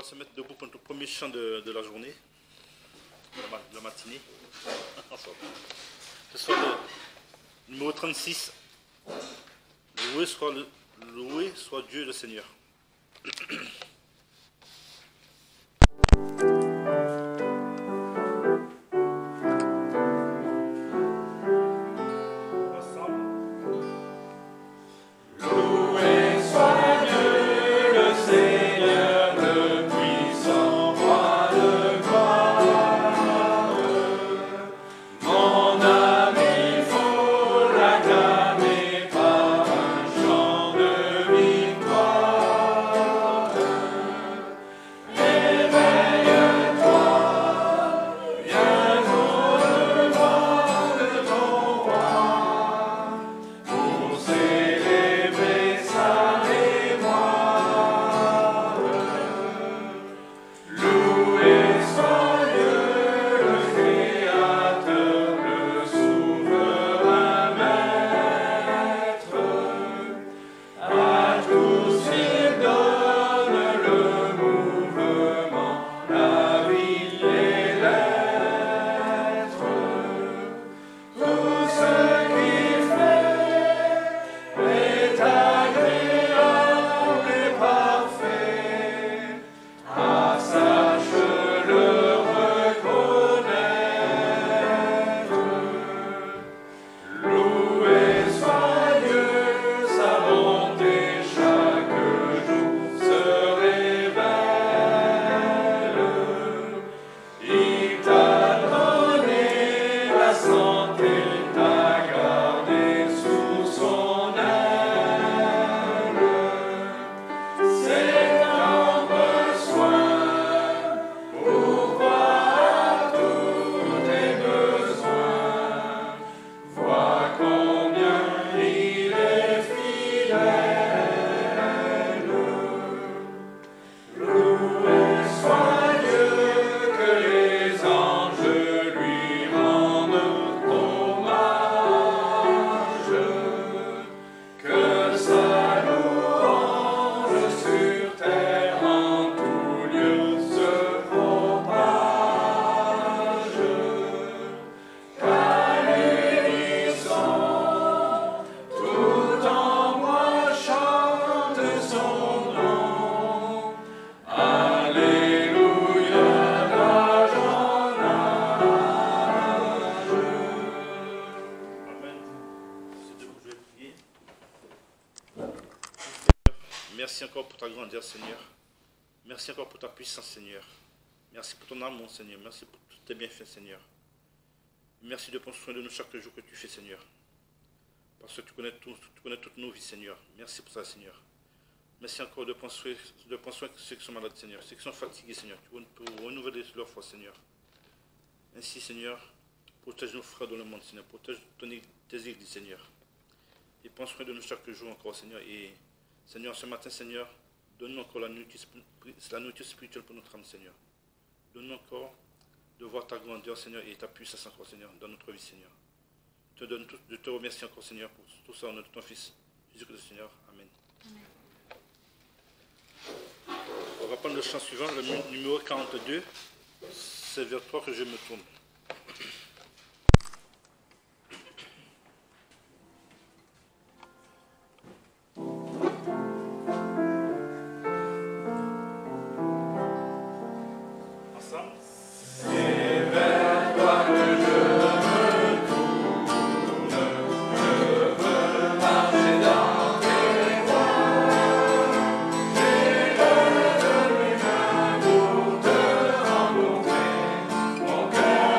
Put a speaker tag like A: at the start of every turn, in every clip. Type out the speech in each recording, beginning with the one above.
A: se mettre debout pour notre premier chant de la journée, de la matinée. Ce sera le numéro 36. Loué soit Dieu le Seigneur. Merci encore pour ta grandeur, Seigneur. Merci encore pour ta puissance, Seigneur. Merci pour ton amour, Seigneur. Merci pour tous tes bienfaits, Seigneur. Merci de prendre soin de nous chaque jour que tu fais, Seigneur. Parce que tu connais toutes nos vies, Seigneur. Merci pour ça, Seigneur. Merci encore de prendre soin de ceux qui sont malades, Seigneur. Ceux qui sont fatigués, Seigneur. Tu peux renouveler leur foi, Seigneur. Ainsi, Seigneur, protège nos frères dans le monde, Seigneur. Protège tes églises, Seigneur. Et prends soin de nous chaque jour encore, Seigneur. Et Seigneur, ce matin, Seigneur, donne-nous encore la nourriture spirituelle pour notre âme, Seigneur. Donne-nous encore de voir ta grandeur, Seigneur, et ta puissance encore, Seigneur, dans notre vie, Seigneur. Je te remercie encore, Seigneur, pour tout ça au nom de ton Fils, Jésus-Christ, Seigneur. Amen. Amen. On va prendre le chant suivant, le numéro 42. C'est vers toi que je me tourne.
B: Mon cœur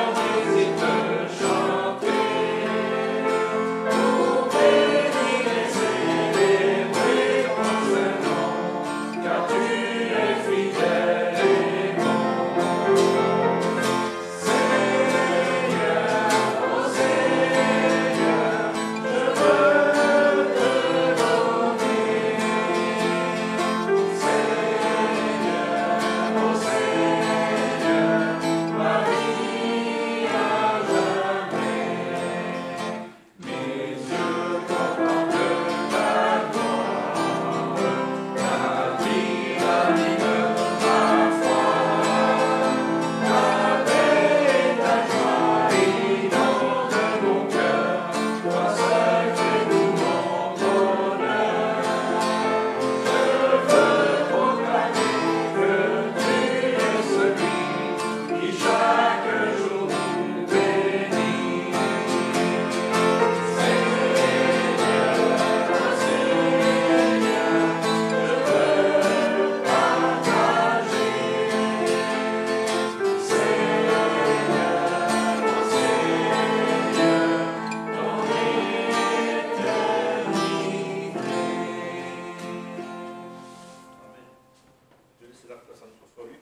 A: la place à notre frère Luc.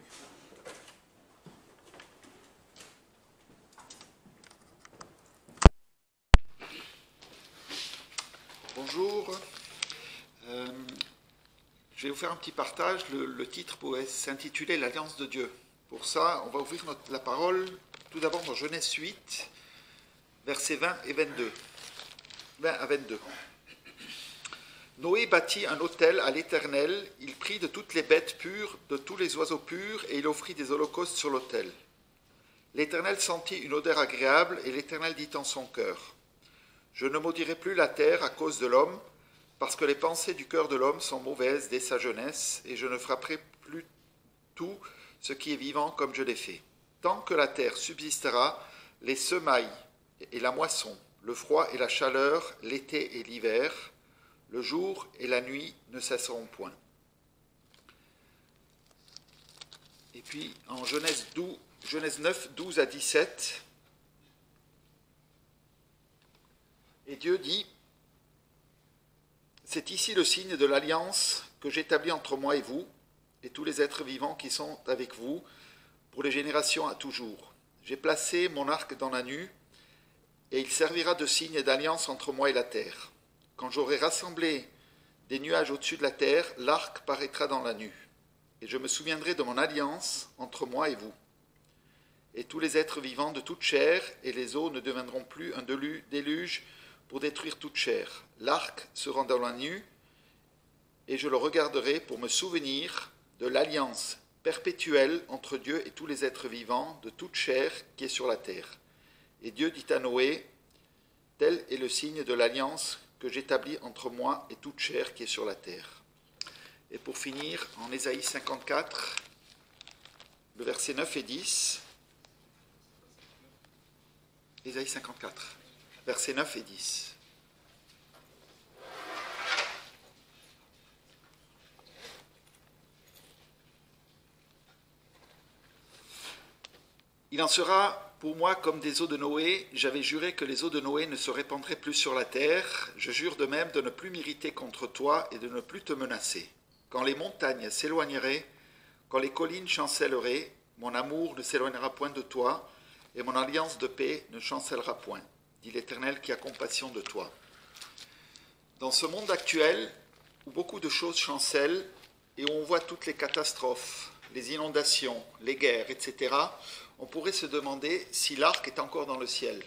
B: Bonjour. Je vais vous faire un petit partage. Le titre pourrait s'intituler l'Alliance de Dieu. Pour ça, on va ouvrir la parole tout d'abord dans Genèse 8, versets 20 et 22. 20 à 22. Noé bâtit un autel à l'Éternel, il prit de toutes les bêtes pures, de tous les oiseaux purs, et il offrit des holocaustes sur l'autel. L'Éternel sentit une odeur agréable, et l'Éternel dit en son cœur, « Je ne maudirai plus la terre à cause de l'homme, parce que les pensées du cœur de l'homme sont mauvaises dès sa jeunesse, et je ne frapperai plus tout ce qui est vivant comme je l'ai fait. Tant que la terre subsistera, les semailles et la moisson, le froid et la chaleur, l'été et l'hiver, le jour et la nuit ne cesseront point. » Et puis en Genèse 9, 12 à 17, et Dieu dit, « C'est ici le signe de l'alliance que j'établis entre moi et vous, et tous les êtres vivants qui sont avec vous, pour les générations à toujours. J'ai placé mon arc dans la nue, et il servira de signe et d'alliance entre moi et la terre. Quand j'aurai rassemblé des nuages au-dessus de la terre, l'arc paraîtra dans la nue, et je me souviendrai de mon alliance entre moi et vous. Et tous les êtres vivants de toute chair, et les eaux ne deviendront plus un déluge pour détruire toute chair. L'arc sera dans la nue, et je le regarderai pour me souvenir de l'alliance perpétuelle entre Dieu et tous les êtres vivants de toute chair qui est sur la terre. Et Dieu dit à Noé, tel est le signe de l'alliance que j'établis entre moi et toute chair qui est sur la terre. » Et pour finir, en Ésaïe 54, le verset 9 et 10, Ésaïe 54, versets 9 et 10. Il en sera pour moi comme des eaux de Noé. J'avais juré que les eaux de Noé ne se répandraient plus sur la terre. Je jure de même de ne plus m'irriter contre toi et de ne plus te menacer. Quand les montagnes s'éloigneraient, quand les collines chancelleraient, mon amour ne s'éloignera point de toi, et mon alliance de paix ne chancellera point, dit l'Éternel qui a compassion de toi. Dans ce monde actuel, où beaucoup de choses chancellent, et où on voit toutes les catastrophes, les inondations, les guerres, etc., on pourrait se demander si l'arc est encore dans le ciel.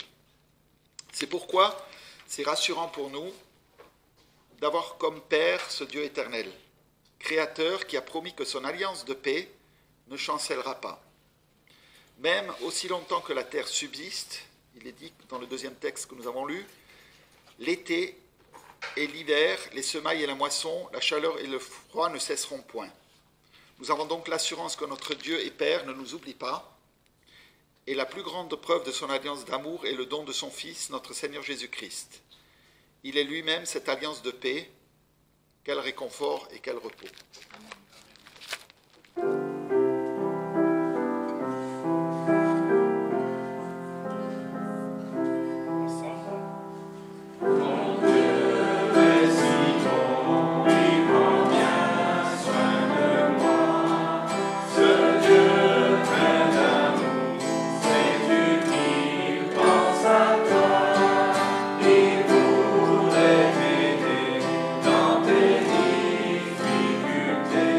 B: C'est pourquoi c'est rassurant pour nous d'avoir comme Père ce Dieu éternel, Créateur qui a promis que son alliance de paix ne chancellera pas. Même aussi longtemps que la terre subsiste, il est dit dans le deuxième texte que nous avons lu, l'été et l'hiver, les semailles et la moisson, la chaleur et le froid ne cesseront point. Nous avons donc l'assurance que notre Dieu et Père ne nous oublie pas, et la plus grande preuve de son alliance d'amour est le don de son Fils, notre Seigneur Jésus-Christ. Il est lui-même cette alliance de paix. Quel réconfort et quel repos.
C: Dans tes difficultés.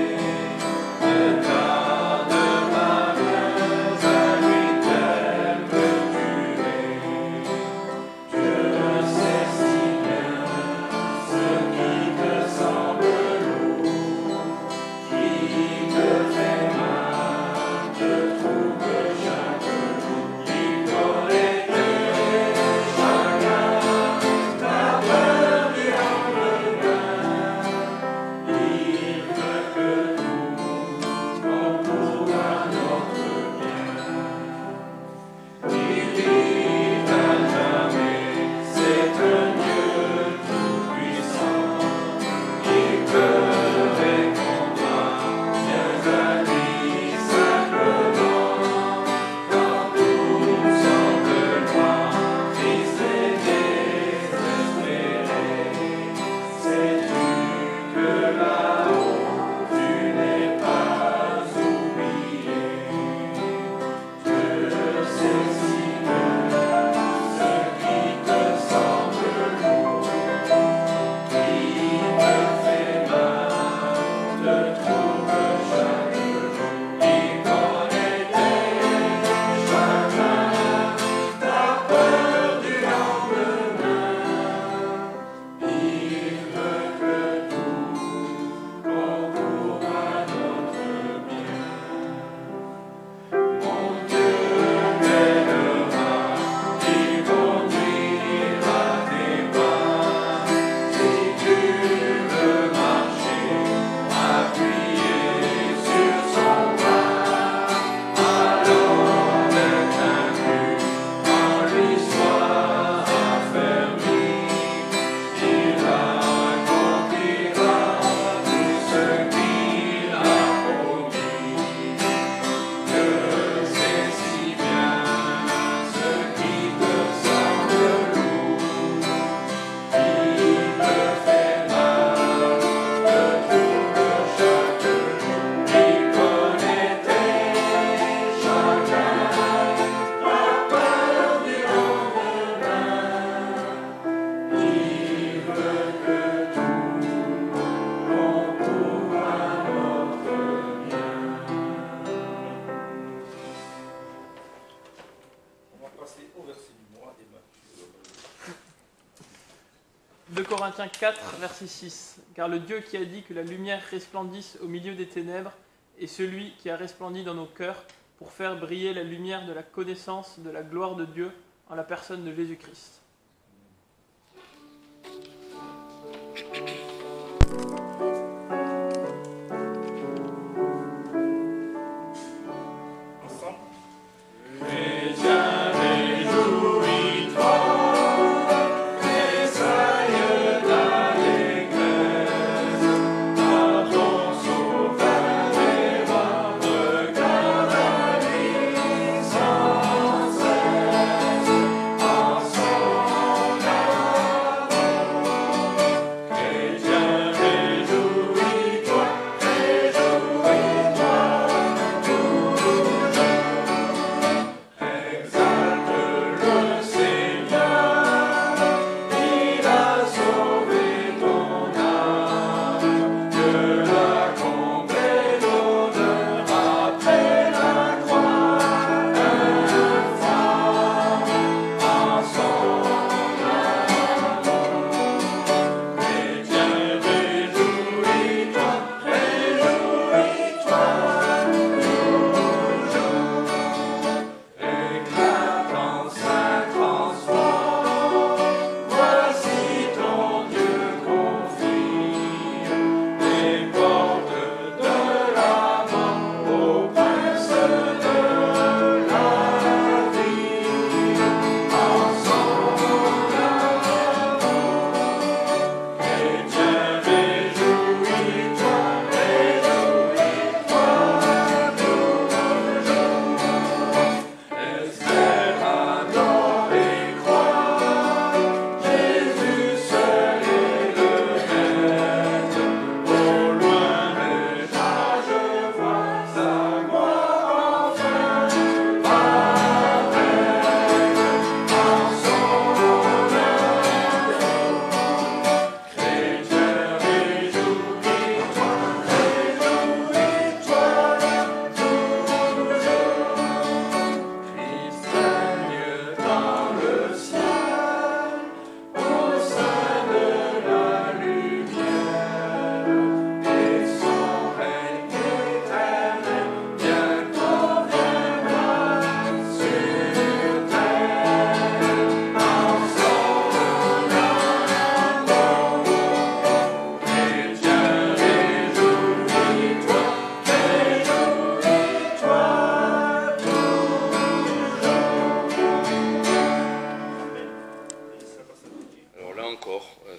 C: 2 Corinthiens 4, verset 6. Car le Dieu qui a dit que la lumière resplendisse au milieu des ténèbres est celui qui a resplendi dans nos cœurs pour faire briller la lumière de la connaissance de la gloire de Dieu en la personne de Jésus-Christ.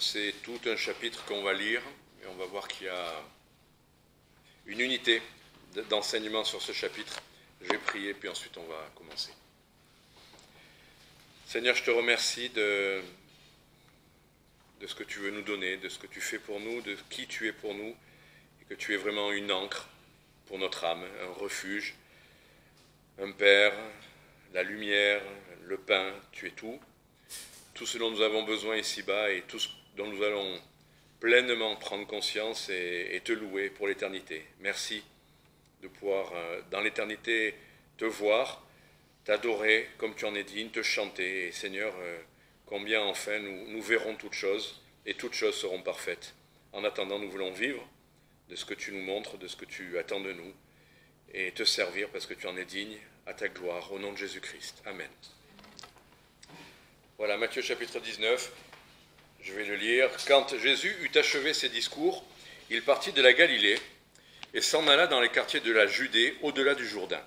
D: C'est tout un chapitre qu'on va lire et on va voir qu'il y a une unité d'enseignement sur ce chapitre. Je vais prier puis ensuite on va commencer. Seigneur, je te remercie de ce que tu veux nous donner, de ce que tu fais pour nous, de qui tu es pour nous, et que tu es vraiment une ancre pour notre âme, un refuge, un Père, la lumière, le pain, tu es tout. Tout ce dont nous avons besoin ici-bas et tout ce dont nous allons pleinement prendre conscience et te louer pour l'éternité. Merci de pouvoir, dans l'éternité, te voir, t'adorer comme tu en es digne, te chanter. Et Seigneur, combien enfin nous verrons toutes choses et toutes choses seront parfaites. En attendant, nous voulons vivre de ce que tu nous montres, de ce que tu attends de nous et te servir parce que tu en es digne à ta gloire, au nom de Jésus-Christ. Amen. Voilà, Matthieu chapitre 19, je vais le lire. Quand Jésus eut achevé ses discours, il partit de la Galilée et s'en alla dans les quartiers de la Judée, au-delà du Jourdain.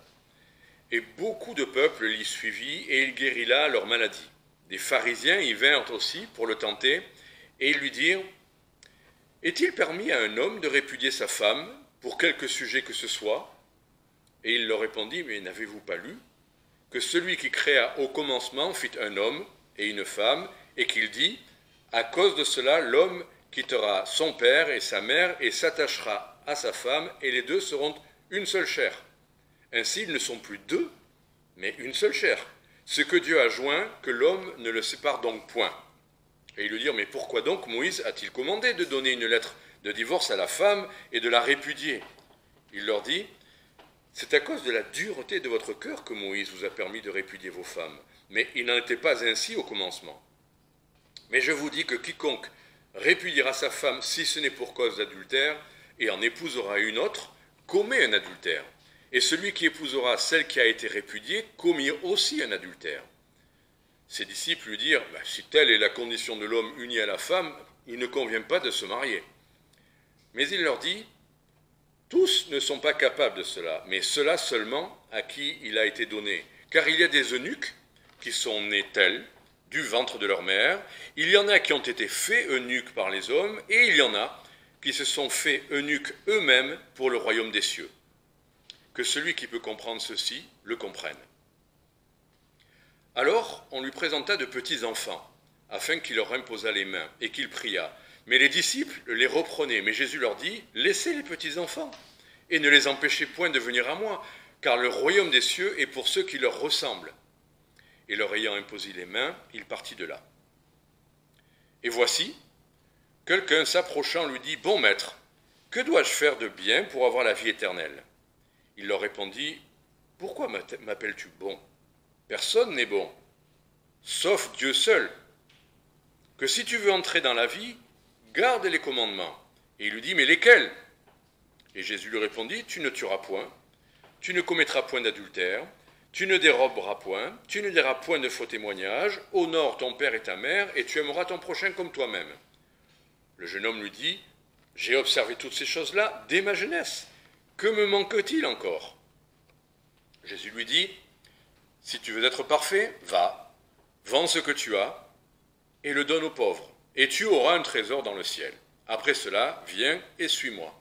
D: Et beaucoup de peuple l'y suivit, et il guérit là leur maladie. Des pharisiens y vinrent aussi pour le tenter, et ils lui dirent : « Est-il permis à un homme de répudier sa femme pour quelque sujet que ce soit ?» Et il leur répondit : « Mais n'avez-vous pas lu que celui qui créa au commencement fit un homme et une femme, et qu'il dit : à cause de cela, l'homme quittera son père et sa mère et s'attachera à sa femme, et les deux seront une seule chair. Ainsi, ils ne sont plus deux, mais une seule chair. Ce que Dieu a joint, que l'homme ne le sépare donc point. » Et ils lui dirent : « Mais pourquoi donc Moïse a-t-il commandé de donner une lettre de divorce à la femme et de la répudier ?» Il leur dit : « C'est à cause de la dureté de votre cœur que Moïse vous a permis de répudier vos femmes. Mais il n'en était pas ainsi au commencement. Mais je vous dis que quiconque répudiera sa femme si ce n'est pour cause d'adultère, et en épousera une autre, commet un adultère. Et celui qui épousera celle qui a été répudiée commet aussi un adultère. » Ses disciples lui dirent, « Si telle est la condition de l'homme uni à la femme, il ne convient pas de se marier. » Mais il leur dit, « Tous ne sont pas capables de cela, mais ceux-là seulement à qui il a été donné. Car il y a des eunuques qui sont nés tels, du ventre de leur mère, il y en a qui ont été faits eunuques par les hommes, et il y en a qui se sont faits eunuques eux-mêmes pour le royaume des cieux. Que celui qui peut comprendre ceci le comprenne. » Alors on lui présenta de petits enfants, afin qu'il leur imposât les mains, et qu'il pria. Mais les disciples les reprenaient. Mais Jésus leur dit, « Laissez les petits enfants, et ne les empêchez point de venir à moi, car le royaume des cieux est pour ceux qui leur ressemblent. » Et leur ayant imposé les mains, il partit de là. Et voici, quelqu'un s'approchant lui dit, « Bon maître, que dois-je faire de bien pour avoir la vie éternelle ?» Il leur répondit, « Pourquoi m'appelles-tu bon ? Personne n'est bon, sauf Dieu seul. Que si tu veux entrer dans la vie, garde les commandements. » Et il lui dit, « Mais lesquels ?» Et Jésus lui répondit, « Tu ne tueras point, tu ne commettras point d'adultère, tu ne déroberas point, tu ne diras point de faux témoignages, honore ton père et ta mère, et tu aimeras ton prochain comme toi-même. » Le jeune homme lui dit, « J'ai observé toutes ces choses-là dès ma jeunesse. Que me manque-t-il encore ?» Jésus lui dit, « Si tu veux être parfait, va, vends ce que tu as, et le donne aux pauvres, et tu auras un trésor dans le ciel. Après cela, viens et suis-moi. »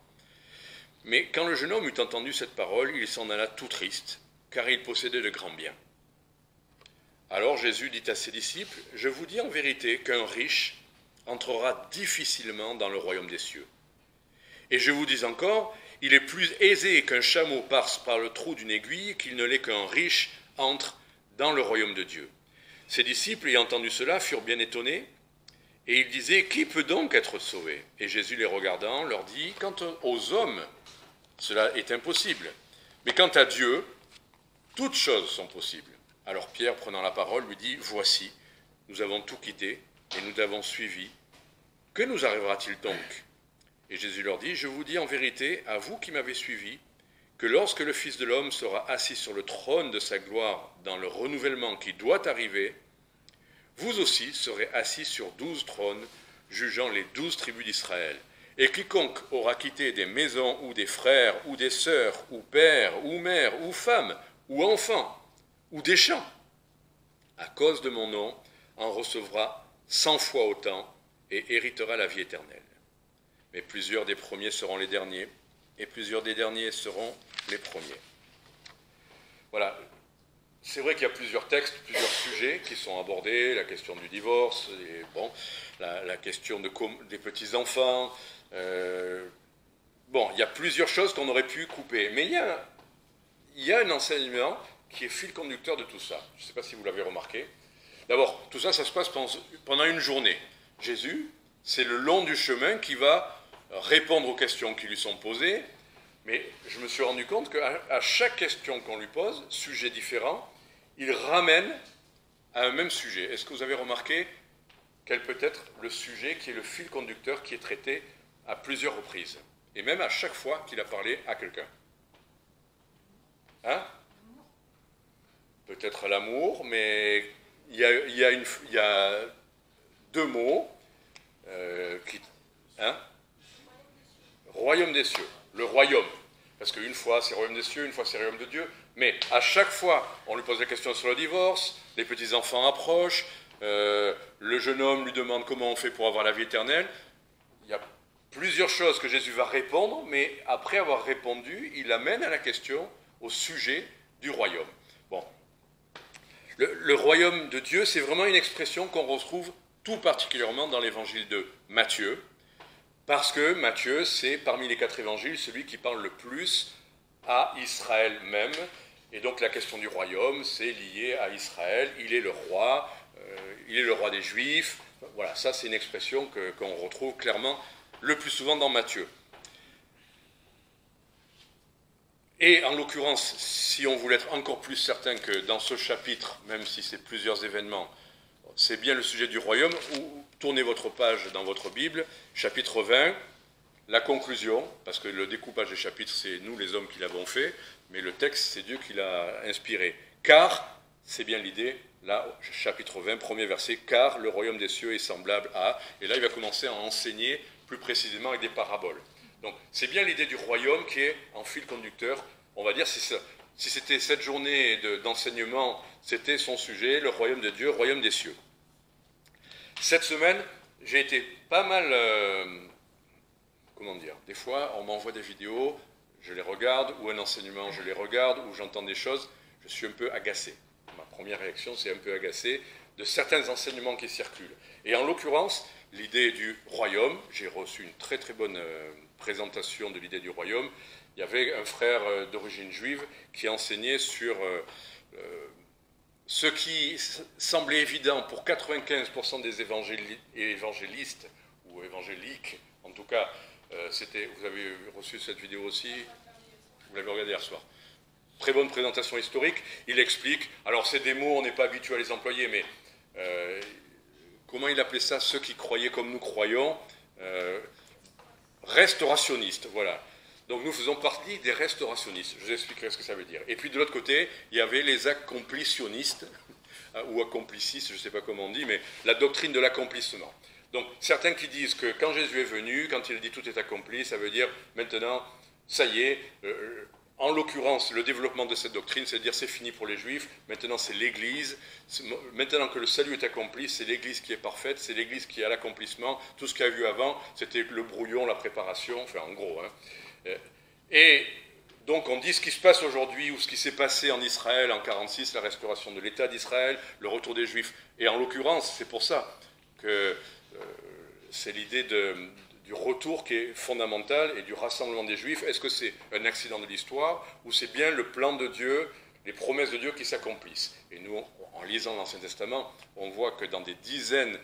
D: Mais quand le jeune homme eut entendu cette parole, il s'en alla tout triste, car il possédait de grands biens. Alors Jésus dit à ses disciples, « Je vous dis en vérité qu'un riche entrera difficilement dans le royaume des cieux. Et je vous dis encore, il est plus aisé qu'un chameau passe par le trou d'une aiguille qu'il ne l'est qu'un riche entre dans le royaume de Dieu. » Ses disciples, ayant entendu cela, furent bien étonnés, et ils disaient, « Qui peut donc être sauvé ?» Et Jésus, les regardant, leur dit, « Quant aux hommes, cela est impossible, mais quant à Dieu, toutes choses sont possibles. » Alors Pierre, prenant la parole, lui dit, « Voici, nous avons tout quitté, et nous t'avons suivi. Que nous arrivera-t-il donc ?» Et Jésus leur dit, « Je vous dis en vérité, à vous qui m'avez suivi, que lorsque le Fils de l'homme sera assis sur le trône de sa gloire dans le renouvellement qui doit arriver, vous aussi serez assis sur 12 trônes, jugeant les 12 tribus d'Israël. Et quiconque aura quitté des maisons ou des frères ou des sœurs ou pères ou mères ou femmes ou enfants ou des champs, à cause de mon nom, en recevra 100 fois autant et héritera la vie éternelle. Mais plusieurs des premiers seront les derniers, et plusieurs des derniers seront les premiers. » Voilà. C'est vrai qu'il y a plusieurs textes, plusieurs sujets qui sont abordés, la question du divorce, et bon, la question des petits-enfants. Bon, il y a plusieurs choses qu'on aurait pu couper. Mais il y a un enseignement qui est fil conducteur de tout ça. Je ne sais pas si vous l'avez remarqué. D'abord, tout ça, ça se passe pendant une journée. Jésus, c'est le long du chemin qui va répondre aux questions qui lui sont posées, mais je me suis rendu compte qu'à chaque question qu'on lui pose, sujet différent, il ramène à un même sujet. Est-ce que vous avez remarqué quel peut être le sujet qui est le fil conducteur qui est traité à plusieurs reprises, et même à chaque fois qu'il a parlé à quelqu'un? Hein? Peut-être l'amour, mais il y a deux mots qui... Hein? Royaume des cieux, le royaume. Parce qu'une fois c'est royaume des cieux, une fois c'est royaume de Dieu. Mais à chaque fois, on lui pose la question sur le divorce, les petits-enfants approchent, le jeune homme lui demande comment on fait pour avoir la vie éternelle. Il y a plusieurs choses que Jésus va répondre, mais après avoir répondu, il amène à la question, au sujet du royaume. Bon. Le royaume de Dieu, c'est vraiment une expression qu'on retrouve tout particulièrement dans l'évangile de Matthieu, parce que Matthieu, c'est parmi les 4 évangiles celui qui parle le plus à Israël même, et donc la question du royaume, c'est lié à Israël, il est le roi des Juifs, voilà, ça c'est une expression qu'on retrouve clairement le plus souvent dans Matthieu. Et en l'occurrence, si on voulait être encore plus certain que dans ce chapitre, même si c'est plusieurs événements, c'est bien le sujet du royaume, tournez votre page dans votre Bible, chapitre 20, la conclusion, parce que le découpage des chapitres, c'est nous les hommes qui l'avons fait, mais le texte, c'est Dieu qui l'a inspiré. Car, c'est bien l'idée, là, chapitre 20, premier verset, car le royaume des cieux est semblable à... Et là, il va commencer à enseigner plus précisément avec des paraboles. Donc, c'est bien l'idée du royaume qui est en fil conducteur. On va dire, si c'était cette journée d'enseignement, c'était son sujet, le royaume de Dieu, le royaume des cieux. Cette semaine, j'ai été pas mal, comment dire, des fois on m'envoie des vidéos, je les regarde, ou un enseignement, je les regarde, ou j'entends des choses, je suis un peu agacé. Ma première réaction, c'est un peu agacé de certains enseignements qui circulent. Et en l'occurrence, l'idée du royaume, j'ai reçu une très très bonne présentation de l'idée du royaume. Il y avait un frère d'origine juive qui enseignait sur... ce qui semblait évident pour 95% des évangélistes, ou évangéliques, en tout cas, vous avez reçu cette vidéo aussi, vous l'avez regardée hier soir. Très bonne présentation historique, il explique, alors c'est des mots, on n'est pas habitué à les employer, mais comment il appelait ça, ceux qui croyaient comme nous croyons, restaurationnistes, voilà. Donc nous faisons partie des restaurationnistes, je vous expliquerai ce que ça veut dire. Et puis de l'autre côté, il y avait les accomplissionnistes, ou accompliscistes, je ne sais pas comment on dit, mais la doctrine de l'accomplissement. Donc certains qui disent que quand Jésus est venu, quand il dit tout est accompli, ça veut dire maintenant, ça y est, en l'occurrence, le développement de cette doctrine, c'est de dire c'est fini pour les Juifs, maintenant c'est l'Église, maintenant que le salut est accompli, c'est l'Église qui est parfaite, c'est l'Église qui a l'accomplissement, tout ce qu'il y a eu avant, c'était le brouillon, la préparation, enfin en gros, hein. Et donc on dit ce qui se passe aujourd'hui, ou ce qui s'est passé en Israël en 1946, la restauration de l'État d'Israël, le retour des Juifs. Et en l'occurrence, c'est pour ça que c'est l'idée du retour qui est fondamentale et du rassemblement des Juifs. Est-ce que c'est un accident de l'histoire, ou c'est bien le plan de Dieu, les promesses de Dieu qui s'accomplissent? Et nous, en lisant l'Ancien Testament, on voit que dans des dizaines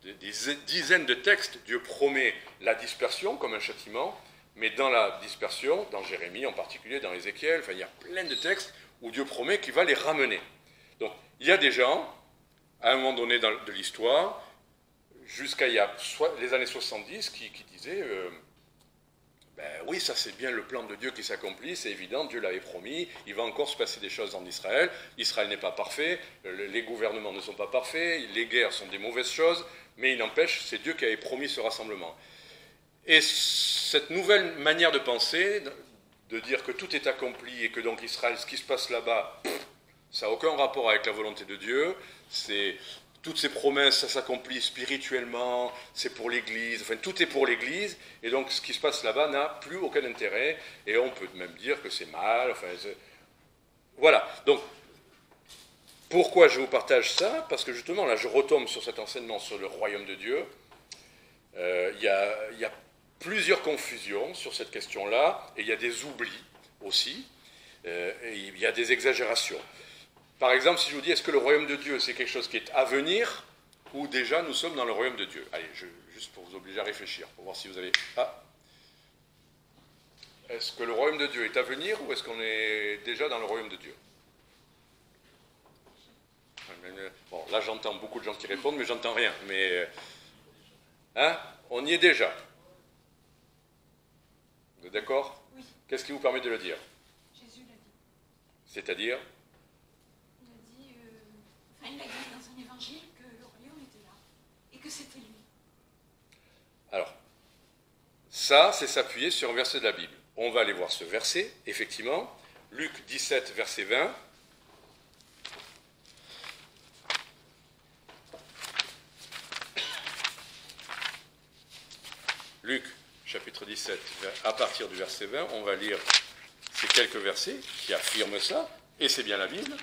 D: de textes, Dieu promet la dispersion comme un châtiment. Mais dans la dispersion, dans Jérémie en particulier, dans Ézéchiel, enfin, il y a plein de textes où Dieu promet qu'il va les ramener. Donc il y a des gens, à un moment donné de l'histoire, jusqu'à les années 70, qui disaient oui, ça c'est bien le plan de Dieu qui s'accomplit, c'est évident, Dieu l'avait promis, il va encore se passer des choses en Israël, Israël n'est pas parfait, les gouvernements ne sont pas parfaits, les guerres sont des mauvaises choses, mais il n'empêche, c'est Dieu qui avait promis ce rassemblement. Et cette nouvelle manière de penser, de dire que tout est accompli et que donc Israël, ce qui se passe là-bas, ça n'a aucun rapport avec la volonté de Dieu, toutes ces promesses, ça s'accomplit spirituellement, c'est pour l'Église, enfin tout est pour l'Église, et donc ce qui se passe là-bas n'a plus aucun intérêt, et on peut même dire que c'est mal, enfin... Voilà, donc, pourquoi je vous partage ça? Parce que justement, là, je retombe sur cet enseignement sur le royaume de Dieu. Il y a plusieurs confusions sur cette question-là, et il y a des oublis aussi, et il y a des exagérations. Par exemple, si je vous dis, est-ce que le royaume de Dieu, c'est quelque chose qui est à venir, ou déjà nous sommes dans le royaume de Dieu? Allez, juste pour vous obliger à réfléchir, pour voir si vous avez... Est-ce que le royaume de Dieu est à venir, ou est-ce qu'on est déjà dans le royaume de Dieu? Bon, là j'entends beaucoup de gens qui répondent, mais j'entends rien. Mais, on y est déjà. Vous êtes d'accord?
E: Oui.
D: Qu'est-ce qui vous permet de le dire?
E: Jésus l'a dit.
D: C'est-à-dire?
E: Il a dit dans un évangile que le royaume était là et que c'était lui.
D: Alors, ça, c'est s'appuyer sur un verset de la Bible. On va aller voir ce verset, effectivement. Luc 17, verset 20. Luc, chapitre 17, à partir du verset 20, on va lire ces quelques versets qui affirment ça, et c'est bien la Bible.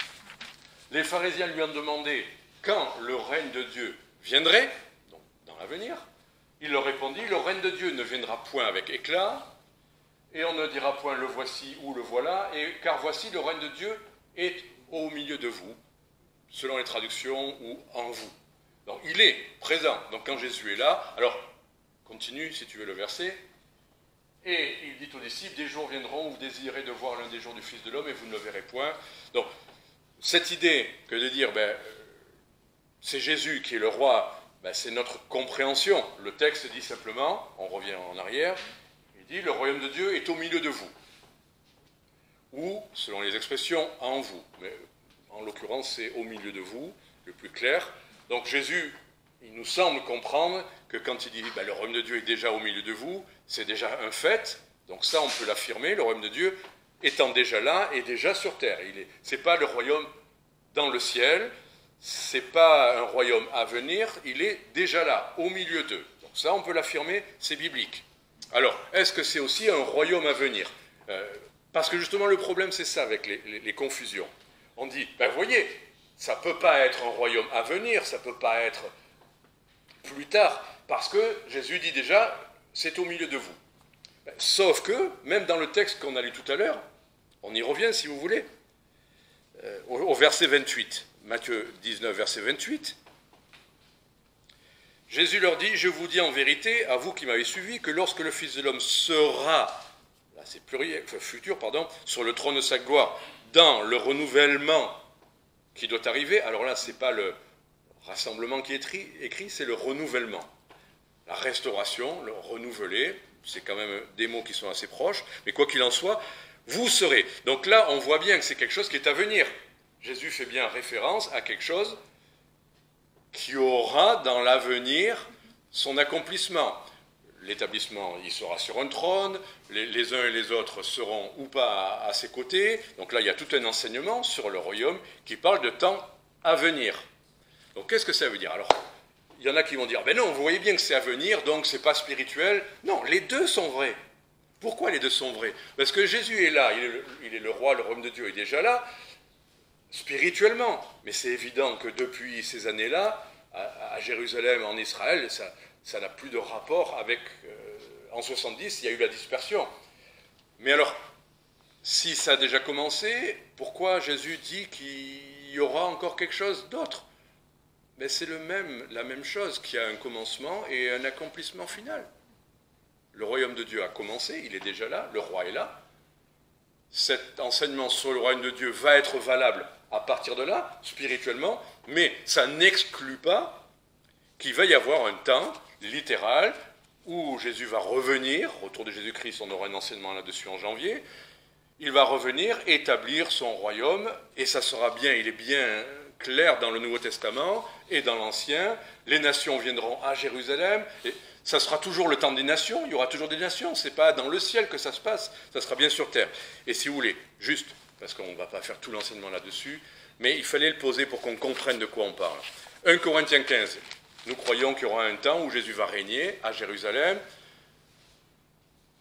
D: Les pharisiens lui ont demandé quand le règne de Dieu viendrait, donc dans l'avenir. Il leur répondit, le règne de Dieu ne viendra point avec éclat, et on ne dira point le voici ou le voilà, car voici le règne de Dieu est au milieu de vous, selon les traductions, ou en vous. Donc il est présent. Donc quand Jésus est là, alors continue si tu veux le verset, et il dit aux disciples, des jours viendront où vous désirez de voir l'un des jours du Fils de l'homme et vous ne le verrez point. Donc cette idée que de dire, c'est Jésus qui est le roi, Ben, c'est notre compréhension. Le texte dit simplement, on revient en arrière, il dit « Le royaume de Dieu est au milieu de vous ». Ou, selon les expressions, en vous. Mais en l'occurrence, c'est au milieu de vous, le plus clair. Donc Jésus, il nous semble comprendre que quand il dit ben, « Le royaume de Dieu est déjà au milieu de vous », c'est déjà un fait. Donc ça, on peut l'affirmer, le royaume de Dieu étant déjà là et déjà sur terre. Ce n'est pas le royaume dans le ciel, ce n'est pas un royaume à venir, il est déjà là, au milieu d'eux. Donc ça, on peut l'affirmer, c'est biblique. Alors, est-ce que c'est aussi un royaume à venir? Parce que justement, le problème, c'est ça avec les confusions. On dit, ben, vous voyez, ça ne peut pas être un royaume à venir, ça ne peut pas être plus tard, parce que Jésus dit déjà, c'est au milieu de vous. Ben, sauf que, même dans le texte qu'on a lu tout à l'heure, on y revient si vous voulez, au verset 28, Matthieu 19, verset 28, Jésus leur dit, « Je vous dis en vérité, à vous qui m'avez suivi, que lorsque le Fils de l'homme sera, là c'est pluriel, futur, pardon, sur le trône de sa gloire, dans le renouvellement qui doit arriver, alors là, ce n'est pas le rassemblement qui est écrit, c'est le renouvellement. La restauration, le renouveler, c'est quand même des mots qui sont assez proches, mais quoi qu'il en soit, vous serez. Donc là, on voit bien que c'est quelque chose qui est à venir. Jésus fait bien référence à quelque chose qui aura dans l'avenir son accomplissement. L'établissement, il sera sur un trône, les uns et les autres seront ou pas à ses côtés. Donc là, il y a tout un enseignement sur le royaume qui parle de temps à venir. Donc qu'est-ce que ça veut dire? Alors, il y en a qui vont dire, ben non, vous voyez bien que c'est à venir, donc c'est pas spirituel. Non, les deux sont vrais. Pourquoi les deux sont vrais? Parce que Jésus est là, il est le roi, le royaume de Dieu est déjà là, spirituellement. Mais c'est évident que depuis ces années-là, à Jérusalem, en Israël, ça n'a plus de rapport avec... en 70, il y a eu la dispersion. Mais alors, si ça a déjà commencé, pourquoi Jésus dit qu'il y aura encore quelque chose d'autre? Mais c'est la même chose, qu'il y a un commencement et un accomplissement final. Le royaume de Dieu a commencé, il est déjà là, le roi est là. Cet enseignement sur le royaume de Dieu va être valable à partir de là, spirituellement, mais ça n'exclut pas qu'il va y avoir un temps littéral où Jésus va revenir, autour de Jésus-Christ, on aura un enseignement là-dessus en janvier, il va revenir, établir son royaume, et ça sera bien, il est bien clair dans le Nouveau Testament et dans l'Ancien, les nations viendront à Jérusalem, et ça sera toujours le temps des nations, il y aura toujours des nations, ce n'est pas dans le ciel que ça se passe, ça sera bien sur terre. Et si vous voulez, juste, parce qu'on ne va pas faire tout l'enseignement là-dessus, mais il fallait le poser pour qu'on comprenne de quoi on parle. 1 Corinthiens 15, nous croyons qu'il y aura un temps où Jésus va régner à Jérusalem,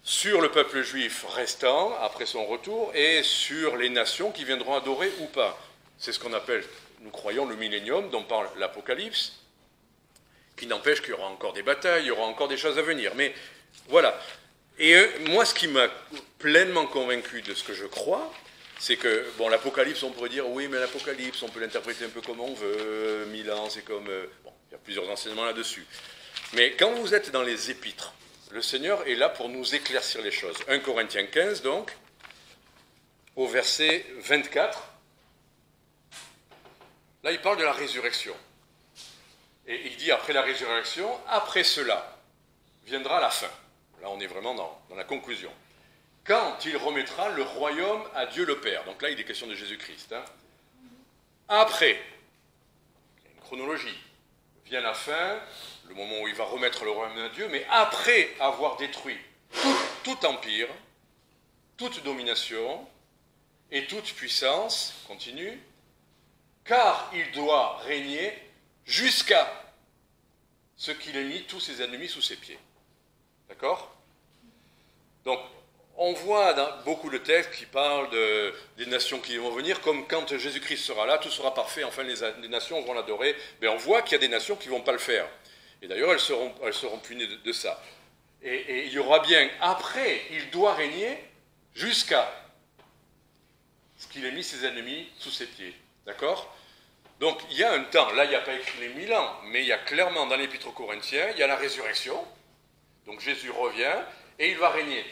D: sur le peuple juif restant, après son retour, et sur les nations qui viendront adorer ou pas. C'est ce qu'on appelle, nous croyons, le millénium, dont parle l'Apocalypse, qui n'empêche qu'il y aura encore des batailles, il y aura encore des choses à venir. Mais voilà. Et moi, ce qui m'a pleinement convaincu de ce que je crois, c'est que, bon, l'Apocalypse, on pourrait dire, oui, mais l'Apocalypse, on peut l'interpréter un peu comme on veut, 1000 ans, c'est comme... bon, il y a plusieurs enseignements là-dessus. Mais quand vous êtes dans les épîtres, le Seigneur est là pour nous éclaircir les choses. 1 Corinthiens 15, donc, au verset 24, là, il parle de la résurrection. Et il dit, après la résurrection, après cela, viendra la fin. Là, on est vraiment dans la conclusion. Quand il remettra le royaume à Dieu le Père. Donc là, il est question de Jésus-Christ. Hein. Après, il y a une chronologie, vient la fin, le moment où il va remettre le royaume à Dieu, mais après avoir détruit tout empire, toute domination et toute puissance, continue, car il doit régner jusqu'à ce qu'il ait mis tous ses ennemis sous ses pieds. D'accord? Donc, on voit dans beaucoup de textes qui parlent des nations qui vont venir, comme quand Jésus-Christ sera là, tout sera parfait, enfin les nations vont l'adorer. Mais on voit qu'il y a des nations qui ne vont pas le faire. Et d'ailleurs, elles seront punies de ça. Et il y aura bien, après, il doit régner jusqu'à ce qu'il ait mis ses ennemis sous ses pieds. D'accord? Donc, il y a un temps, là, il n'y a pas écrit les 1000 ans, mais il y a clairement dans l'Épître aux Corinthiens, il y a la résurrection. Donc, Jésus revient et il va régner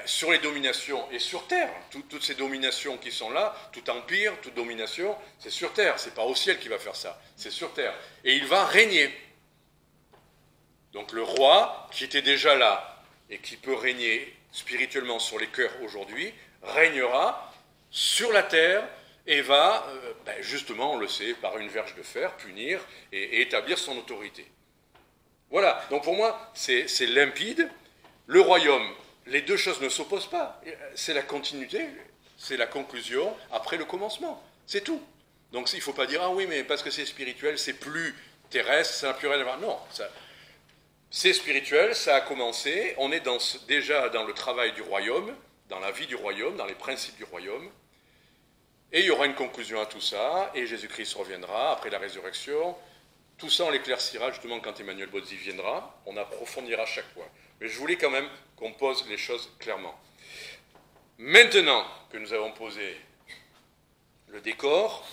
D: sur les dominations et sur terre. Toutes ces dominations qui sont là, tout empire, toute domination, c'est sur terre. Ce n'est pas au ciel qu'il va faire ça, c'est sur terre. Et il va régner. Donc le roi, qui était déjà là et qui peut régner spirituellement sur les cœurs aujourd'hui, régnera sur la terre et va, justement, on le sait, par une verge de fer, punir et établir son autorité. Voilà, donc pour moi, c'est limpide. Le royaume, les deux choses ne s'opposent pas. C'est la continuité, c'est la conclusion après le commencement. C'est tout. Donc il ne faut pas dire, ah oui, mais parce que c'est spirituel, c'est plus terrestre, ça n'a plus rien à voir. Non, c'est spirituel, ça a commencé, on est déjà dans le travail du royaume, dans la vie du royaume, dans les principes du royaume. Et il y aura une conclusion à tout ça, et Jésus-Christ reviendra après la résurrection. Tout ça, on l'éclaircira justement quand Emmanuel Bozzi viendra, on approfondira chaque point. Mais je voulais quand même qu'on pose les choses clairement. Maintenant que nous avons posé le décor,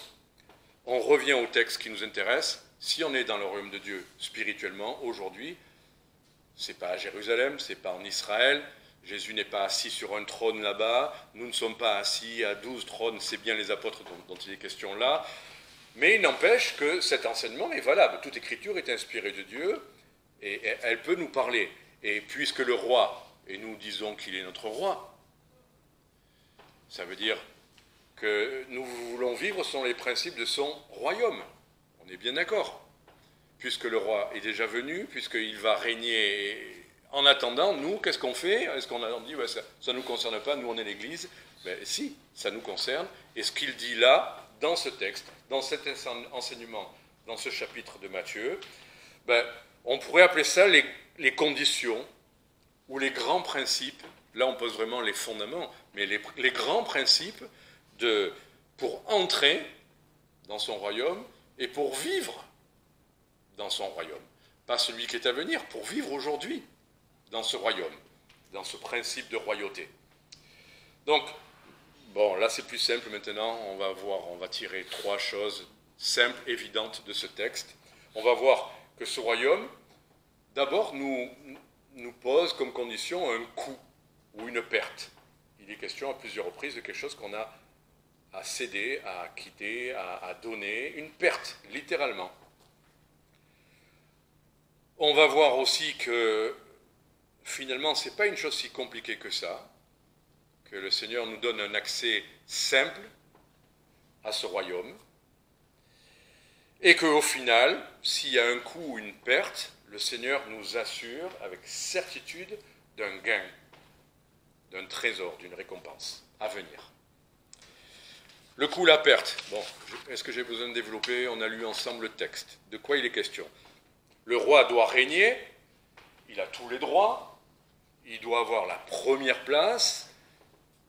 D: on revient au texte qui nous intéresse. Si on est dans le royaume de Dieu spirituellement, aujourd'hui, ce n'est pas à Jérusalem, ce n'est pas en Israël, Jésus n'est pas assis sur un trône là-bas, nous ne sommes pas assis à 12 trônes, c'est bien les apôtres dont il est question là, mais il n'empêche que cet enseignement est valable. Toute écriture est inspirée de Dieu et elle peut nous parler. Et puisque le roi, et nous disons qu'il est notre roi, ça veut dire que nous voulons vivre selon les principes de son royaume. On est bien d'accord. Puisque le roi est déjà venu, puisqu'il va régner. En attendant, nous, qu'est-ce qu'on fait? Est-ce qu'on a dit, ça ne nous concerne pas, nous on est l'Église? Si, ça nous concerne. Et ce qu'il dit là, dans ce texte, dans cet enseignement, dans ce chapitre de Matthieu, on pourrait appeler ça les conditions ou les grands principes. Là, on pose vraiment les fondements, mais les grands principes pour entrer dans son royaume et pour vivre dans son royaume. Pas celui qui est à venir, pour vivre aujourd'hui dans ce royaume, dans ce principe de royauté. Donc, bon, là c'est plus simple maintenant, on va tirer 3 choses simples, évidentes de ce texte. On va voir que ce royaume, d'abord, nous pose comme condition un coût ou une perte. Il est question à plusieurs reprises de quelque chose qu'on a à céder, à quitter, à donner, une perte, littéralement. On va voir aussi que finalement, ce n'est pas une chose si compliquée que ça, que le Seigneur nous donne un accès simple à ce royaume, et qu'au final, s'il y a un coût ou une perte, le Seigneur nous assure avec certitude d'un gain, d'un trésor, d'une récompense à venir. Le coût, la perte. Bon, est-ce que j'ai besoin de développer? On a lu ensemble le texte. De quoi il est question? Le roi doit régner, il a tous les droits, il doit avoir la première place,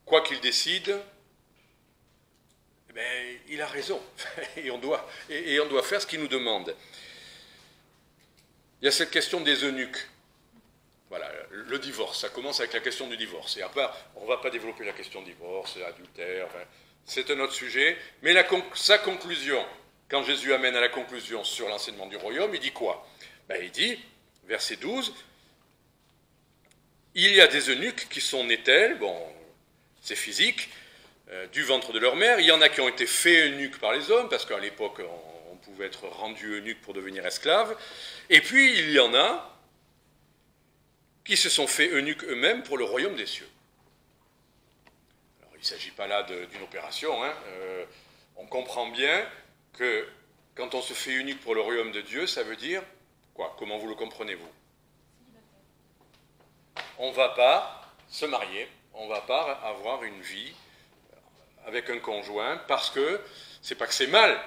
D: quoi qu'il décide, il a raison, et on doit faire ce qu'il nous demande. Il y a cette question des eunuques. Voilà, le divorce, ça commence avec la question du divorce. Et après, on ne va pas développer la question divorce, adultère, c'est un autre sujet. Mais sa conclusion, quand Jésus amène à la conclusion sur l'enseignement du royaume, il dit quoi? Il dit, verset 12, il y a des eunuques qui sont nés tels, bon, c'est physique, du ventre de leur mère. Il y en a qui ont été faits eunuques par les hommes, parce qu'à l'époque, on pouvait être rendu eunuque pour devenir esclave. Et puis, il y en a qui se sont faits eunuques eux-mêmes pour le royaume des cieux. Alors, il ne s'agit pas là d'une opération. On comprend bien que quand on se fait eunuque pour le royaume de Dieu, ça veut dire quoi? Comment vous le comprenez-vous? On ne va pas se marier, on ne va pas avoir une vie avec un conjoint, parce que c'est pas que c'est mal.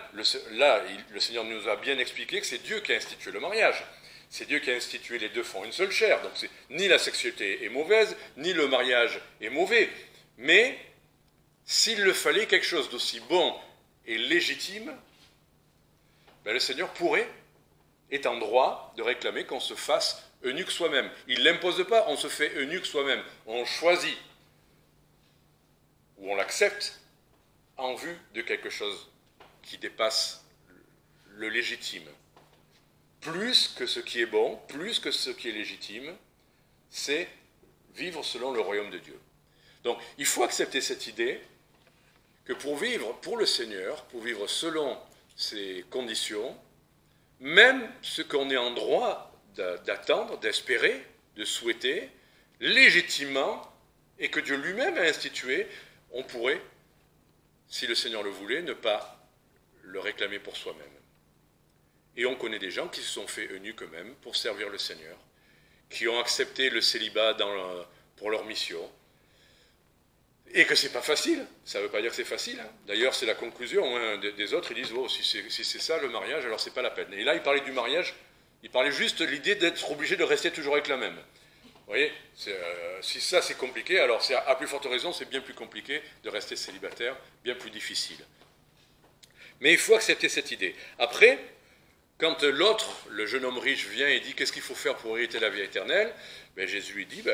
D: Là, le Seigneur nous a bien expliqué que c'est Dieu qui a institué le mariage. C'est Dieu qui a institué les deux font une seule chair. Donc ni la sexualité est mauvaise, ni le mariage est mauvais. Mais s'il le fallait quelque chose d'aussi bon et légitime, le Seigneur est en droit de réclamer qu'on se fasse eunuque soi-même. Il ne l'impose pas, on se fait eunuque soi-même. On choisit, ou on l'accepte, en vue de quelque chose qui dépasse le légitime. Plus que ce qui est bon, plus que ce qui est légitime, c'est vivre selon le royaume de Dieu. Donc, il faut accepter cette idée que pour vivre pour le Seigneur, pour vivre selon ses conditions, même ce qu'on est en droit d'attendre, d'espérer, de souhaiter, légitimement, et que Dieu lui-même a institué, on pourrait, si le Seigneur le voulait, ne pas le réclamer pour soi-même. Et on connaît des gens qui se sont fait eunuques eux-mêmes pour servir le Seigneur, qui ont accepté le célibat pour leur mission, et que c'est pas facile. Ça ne veut pas dire que c'est facile. Hein. D'ailleurs, c'est la conclusion hein, des autres. Ils disent oh, si c'est ça le mariage, alors c'est pas la peine. Et là, il parlait du mariage. Il parlait juste de l'idée d'être obligé de rester toujours avec la même. Vous voyez, si ça c'est compliqué, alors à plus forte raison, c'est bien plus compliqué de rester célibataire, bien plus difficile. Mais il faut accepter cette idée. Après, quand l'autre, le jeune homme riche, vient et dit qu'est-ce qu'il faut faire pour hériter la vie éternelle, ben Jésus lui dit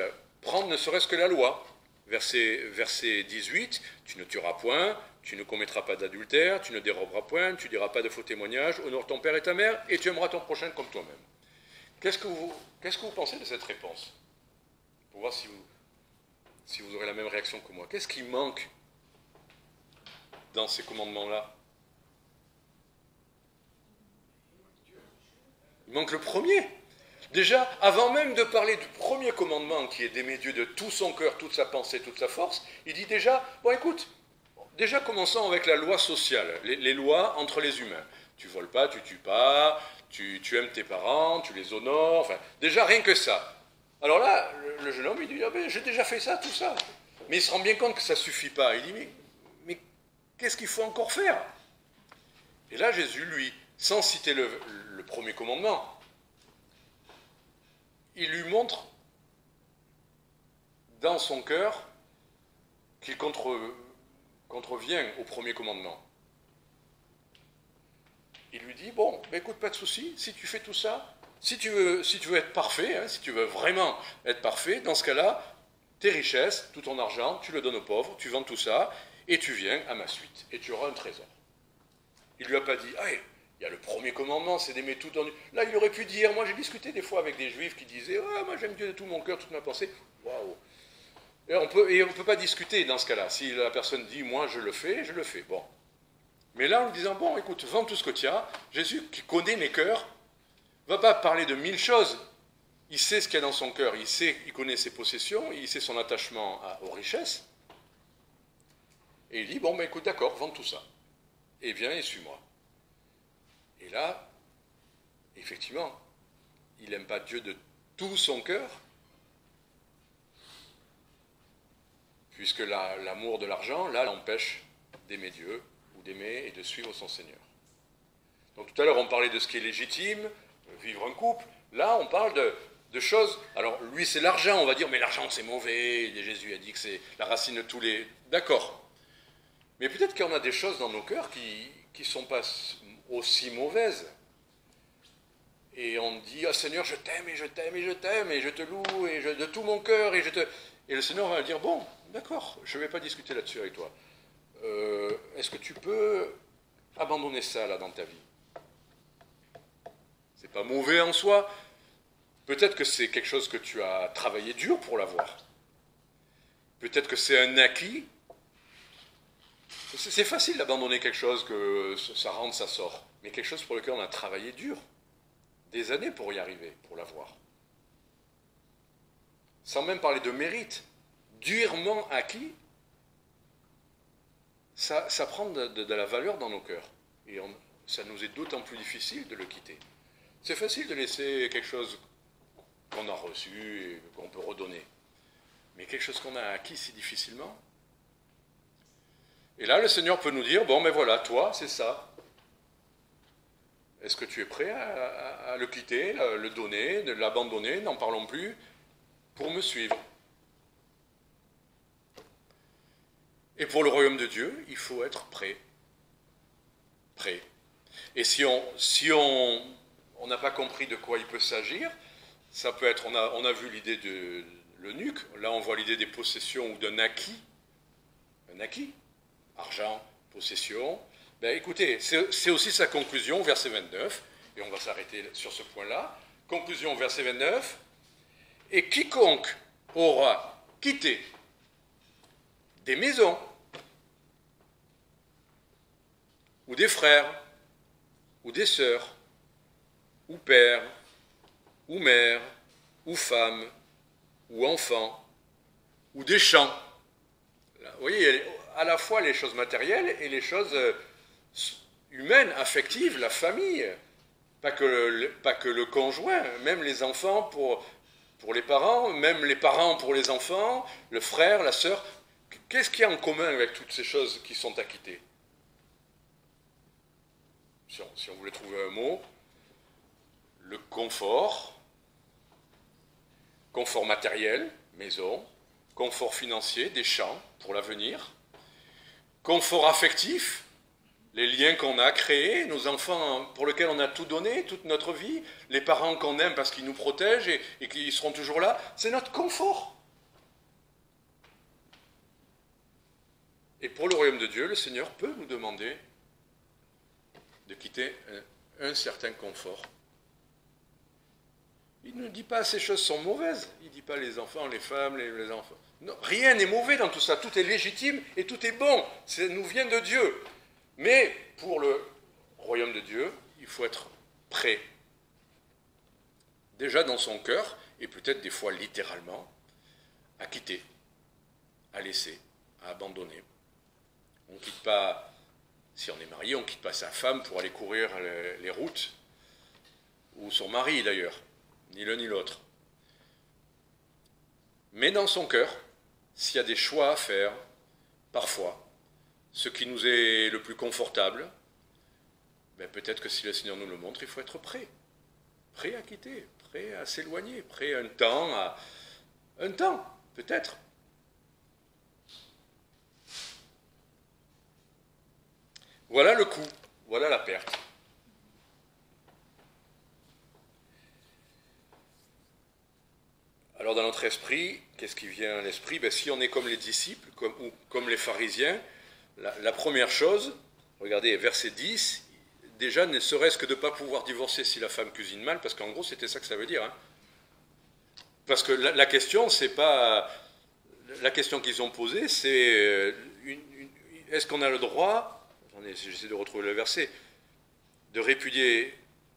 D: prendre ne serait-ce que la loi. Verset 18, tu ne tueras point, tu ne commettras pas d'adultère, tu ne déroberas point, tu ne diras pas de faux témoignages, honore ton père et ta mère, et tu aimeras ton prochain comme toi-même. Qu'est-ce que vous pensez de cette réponse? Pour voir si vous aurez la même réaction que moi. Qu'est-ce qui manque dans ces commandements-là? Il manque le premier. Déjà, avant même de parler du premier commandement qui est d'aimer Dieu de tout son cœur, toute sa pensée, toute sa force, il dit déjà, bon écoute, déjà commençons avec la loi sociale, les lois entre les humains. Tu voles pas, tu tues pas, tu aimes tes parents, tu les honores, enfin, déjà rien que ça. Alors là, le jeune homme, il dit, ah ben, j'ai déjà fait ça, tout ça. Mais il se rend bien compte que ça ne suffit pas. Il dit, mais qu'est-ce qu'il faut encore faire? Et là, Jésus, lui, sans citer le premier commandement, il lui montre dans son cœur qu'il contrevient au premier commandement. Il lui dit, bon, ben écoute, pas de souci, si tu fais tout ça, si tu veux être parfait, hein, si tu veux vraiment être parfait, dans ce cas-là, tes richesses, tout ton argent, tu le donnes aux pauvres, tu vends tout ça, et tu viens à ma suite, et tu auras un trésor. Il ne lui a pas dit, ah, il y a le premier commandement, c'est d'aimer tout en Dieu. Là, il aurait pu dire, moi j'ai discuté des fois avec des juifs qui disaient, ah, moi j'aime Dieu de tout mon cœur, toute ma pensée. Waouh. Et on ne peut pas discuter dans ce cas-là. Si la personne dit, moi je le fais, je le fais. Bon. Mais là, en lui disant, bon, écoute, vends tout ce que tu as, Jésus, qui connaît mes cœurs, ne va pas parler de 1000 choses. Il sait ce qu'il y a dans son cœur, il connaît ses possessions, il sait son attachement aux richesses. Et il dit, bon, ben écoute, d'accord, vends tout ça. Et viens et suis-moi. Et là, effectivement, il n'aime pas Dieu de tout son cœur, puisque l'amour de l'argent, là, l'empêche d'aimer Dieu, ou d'aimer et de suivre son Seigneur. Donc tout à l'heure, on parlait de ce qui est légitime, vivre un couple. Là, on parle de choses... Alors, lui, c'est l'argent, on va dire, mais l'argent, c'est mauvais. Et Jésus a dit que c'est la racine de tous les... D'accord. Mais peut-être qu'on a des choses dans nos cœurs qui ne sont pas aussi mauvaises. Et on dit, ah Seigneur, je t'aime, et je t'aime, et je t'aime, et je te loue, et de tout mon cœur, et je te... Et le Seigneur va dire, bon, d'accord, je ne vais pas discuter là-dessus avec toi. Est-ce que tu peux abandonner ça, là, dans ta vie? C'est pas mauvais en soi. Peut-être que c'est quelque chose que tu as travaillé dur pour l'avoir. Peut-être que c'est un acquis. C'est facile d'abandonner quelque chose, que ça rentre, ça sort. Mais quelque chose pour lequel on a travaillé dur. Des années pour y arriver, pour l'avoir. Sans même parler de mérite. Durement acquis, ça prend de la valeur dans nos cœurs. Et ça nous est d'autant plus difficile de le quitter. C'est facile de laisser quelque chose qu'on a reçu et qu'on peut redonner. Mais quelque chose qu'on a acquis si difficilement. Et là, le Seigneur peut nous dire, bon, mais voilà, toi, c'est ça. Est-ce que tu es prêt à le quitter, le donner, de l'abandonner, n'en parlons plus, pour me suivre? Et pour le royaume de Dieu, il faut être prêt. Prêt. Et si on n'a pas compris de quoi il peut s'agir, ça peut être, on a vu l'idée de l'eunuque, là on voit l'idée des possessions ou d'un acquis. Un acquis. Argent, possession. Ben écoutez, c'est aussi sa conclusion, verset 29, et on va s'arrêter sur ce point-là. Conclusion, verset 29. Et quiconque aura quitté des maisons, ou des frères, ou des sœurs, ou pères, ou mère, ou femme, ou enfant, ou des champs. Là, vous voyez, il y a à la fois les choses matérielles et les choses humaines, affectives, la famille. Pas que le conjoint, même les enfants pour les parents, même les parents pour les enfants, le frère, la sœur. Qu'est-ce qu'il y a en commun avec toutes ces choses qui sont acquittées? Si on voulait trouver un mot, le confort matériel, maison, confort financier, des champs pour l'avenir, confort affectif, les liens qu'on a créés, nos enfants pour lesquels on a tout donné, toute notre vie, les parents qu'on aime parce qu'ils nous protègent et qu'ils seront toujours là, c'est notre confort. Et pour le royaume de Dieu, le Seigneur peut nous demander de quitter un certain confort. Il ne dit pas ces choses sont mauvaises. Il ne dit pas les enfants, les femmes, les enfants. Non, rien n'est mauvais dans tout ça. Tout est légitime et tout est bon. Ça nous vient de Dieu. Mais pour le royaume de Dieu, il faut être prêt. Déjà dans son cœur, et peut-être des fois littéralement, à quitter, à laisser, à abandonner. On ne quitte pas, si on est marié, on ne quitte pas sa femme pour aller courir les routes, ou son mari d'ailleurs, ni l'un ni l'autre. Mais dans son cœur, s'il y a des choix à faire, parfois, ce qui nous est le plus confortable, ben peut-être que si le Seigneur nous le montre, il faut être prêt. Prêt à quitter, prêt à s'éloigner, prêt à un temps, peut-être. Voilà le coût, voilà la perte. Alors dans notre esprit, qu'est-ce qui vient à l'esprit? Ben, si on est comme les disciples, ou comme les pharisiens, la première chose, regardez, verset 10, déjà ne serait-ce que de ne pas pouvoir divorcer si la femme cuisine mal, parce qu'en gros c'était ça que ça veut dire. Hein. Parce que la question, c'est pas... La question qu'ils ont posée, c'est est-ce qu'on a le droit, j'essaie de retrouver le verset, de répudier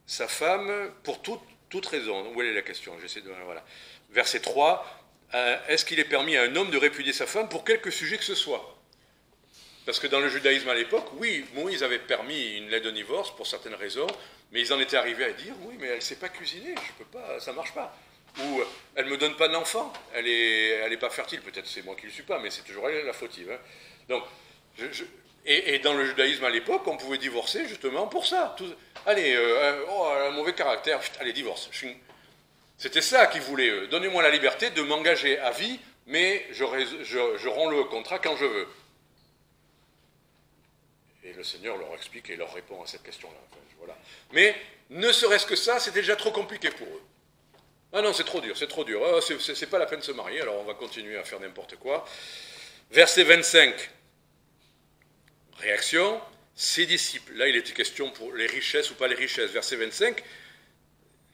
D: sa femme pour toute raison. Où est la question? Voilà. Verset 3, est-ce qu'il est permis à un homme de répudier sa femme pour quelque sujet que ce soit? Parce que dans le judaïsme à l'époque, oui, Moïse avait permis une lettre de divorce pour certaines raisons, mais ils en étaient arrivés à dire, oui, mais elle ne sait pas cuisiner, je peux pas, ça ne marche pas. Ou elle ne me donne pas d'enfant, elle est pas fertile, peut-être c'est moi qui ne le suis pas, mais c'est toujours elle la fautive. Hein. Donc, et dans le judaïsme à l'époque, on pouvait divorcer justement pour ça. Allez, elle a un mauvais caractère, allez, divorce. C'était ça qu'ils voulaient. Donnez-moi la liberté de m'engager à vie, mais je romps le contrat quand je veux. Et le Seigneur leur explique et leur répond à cette question-là. Enfin, voilà. Mais ne serait-ce que ça, c'était déjà trop compliqué pour eux. Ah non, c'est trop dur, c'est trop dur. Ah, c'est pas la peine de se marier, alors on va continuer à faire n'importe quoi. Verset 25. Réaction, ses disciples. Là, il était question pour les richesses ou pas les richesses. Verset 25.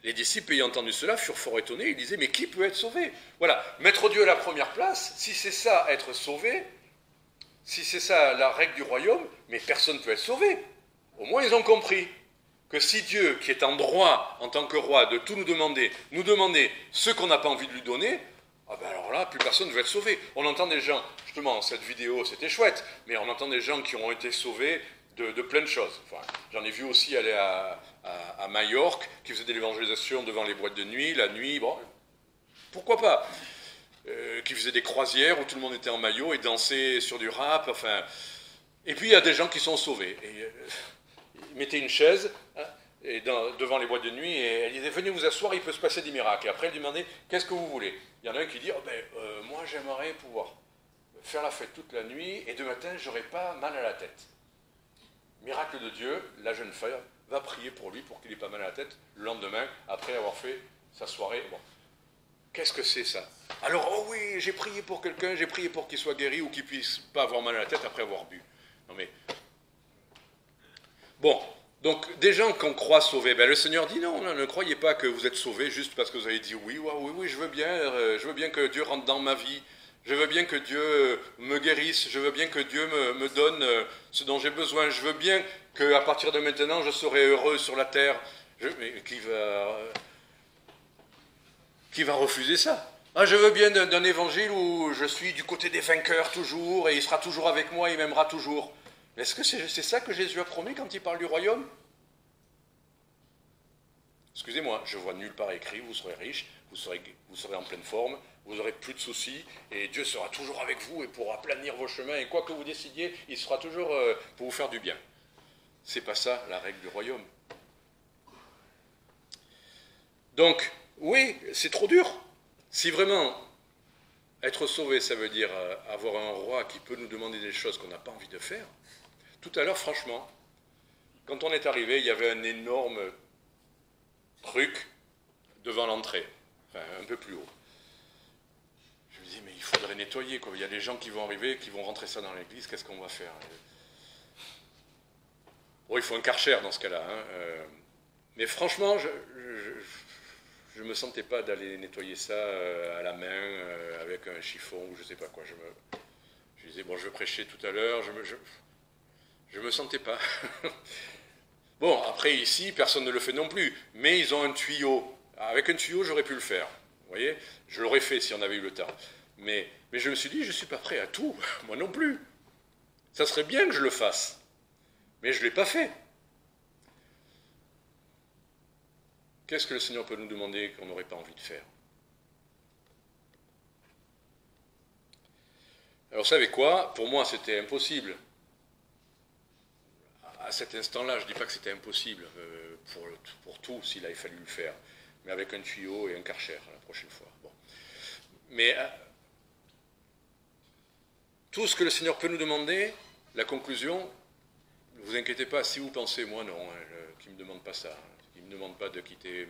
D: Les disciples, ayant entendu cela, furent fort étonnés. Ils disaient, mais qui peut être sauvé? Voilà, mettre Dieu à la première place, si c'est ça, être sauvé, si c'est ça la règle du royaume, mais personne ne peut être sauvé. Au moins, ils ont compris que si Dieu, qui est en droit, en tant que roi, de tout nous demander ce qu'on n'a pas envie de lui donner, ah ben alors là, plus personne ne veut être sauvé. On entend des gens, justement, cette vidéo, c'était chouette, mais on entend des gens qui ont été sauvés de plein de choses. Enfin, j'en ai vu aussi aller à Majorque, qui faisait de l'évangélisation devant les boîtes de nuit, la nuit, bon, pourquoi pas, qui faisait des croisières où tout le monde était en maillot et dansait sur du rap, enfin... Et puis il y a des gens qui sont sauvés. Et, ils mettaient une chaise devant les boîtes de nuit et elle disait, venez vous asseoir, il peut se passer des miracles. Et après, elle demandait, qu'est-ce que vous voulez? Il y en a un qui dit, moi j'aimerais pouvoir faire la fête toute la nuit et de matin, j'aurais pas mal à la tête. Miracle de Dieu, la jeune femme va prier pour lui pour qu'il n'ait pas mal à la tête le lendemain, après avoir fait sa soirée. Bon. Qu'est-ce que c'est ça? Alors, oh oui, j'ai prié pour quelqu'un, j'ai prié pour qu'il soit guéri ou qu'il puisse pas avoir mal à la tête après avoir bu. Non mais... Bon, donc des gens qu'on croit sauvés, ben, le Seigneur dit non, ne croyez pas que vous êtes sauvés juste parce que vous avez dit oui, je veux bien que Dieu rentre dans ma vie. Je veux bien que Dieu me guérisse, je veux bien que Dieu me donne ce dont j'ai besoin, je veux bien qu'à partir de maintenant, je serai heureux sur la terre. Mais Qui va refuser ça? Ah, je veux bien d'un évangile où je suis du côté des vainqueurs toujours, et il sera toujours avec moi, il m'aimera toujours. Mais est-ce que c'est ça que Jésus a promis quand il parle du royaume? Excusez-moi, je vois nulle part écrit, vous serez riche, vous serez en pleine forme, vous n'aurez plus de soucis, et Dieu sera toujours avec vous et pourra planir vos chemins, et quoi que vous décidiez, il sera toujours pour vous faire du bien. C'est pas ça la règle du royaume. Donc, oui, c'est trop dur. Si vraiment être sauvé, ça veut dire avoir un roi qui peut nous demander des choses qu'on n'a pas envie de faire. Tout à l'heure, franchement, quand on est arrivé, il y avait un énorme truc devant l'entrée, enfin un peu plus haut. Je me dis, mais il faudrait nettoyer, quoi. Il y a des gens qui vont arriver, qui vont rentrer ça dans l'église, qu'est-ce qu'on va faire? Bon, il faut un Karcher dans ce cas-là. Hein. Mais franchement, je ne me sentais pas d'aller nettoyer ça à la main, avec un chiffon ou je ne sais pas quoi. Je disais, bon, je prêchais tout à l'heure, je me sentais pas. Bon, après ici, personne ne le fait non plus, mais ils ont un tuyau. Avec un tuyau, j'aurais pu le faire. Vous voyez? Je l'aurais fait si on avait eu le temps. Mais je me suis dit, je ne suis pas prêt à tout, moi non plus. Ça serait bien que je le fasse, mais je ne l'ai pas fait. Qu'est-ce que le Seigneur peut nous demander qu'on n'aurait pas envie de faire? Alors, vous savez quoi? Pour moi, c'était impossible. À cet instant-là, je ne dis pas que c'était impossible pour tout, s'il avait fallu le faire. Mais avec un tuyau et un Karcher la prochaine fois. Bon. Mais tout ce que le Seigneur peut nous demander, la conclusion, ne vous inquiétez pas, si vous pensez, moi non, qu'il ne me demande pas ça. Il ne me demande pas de quitter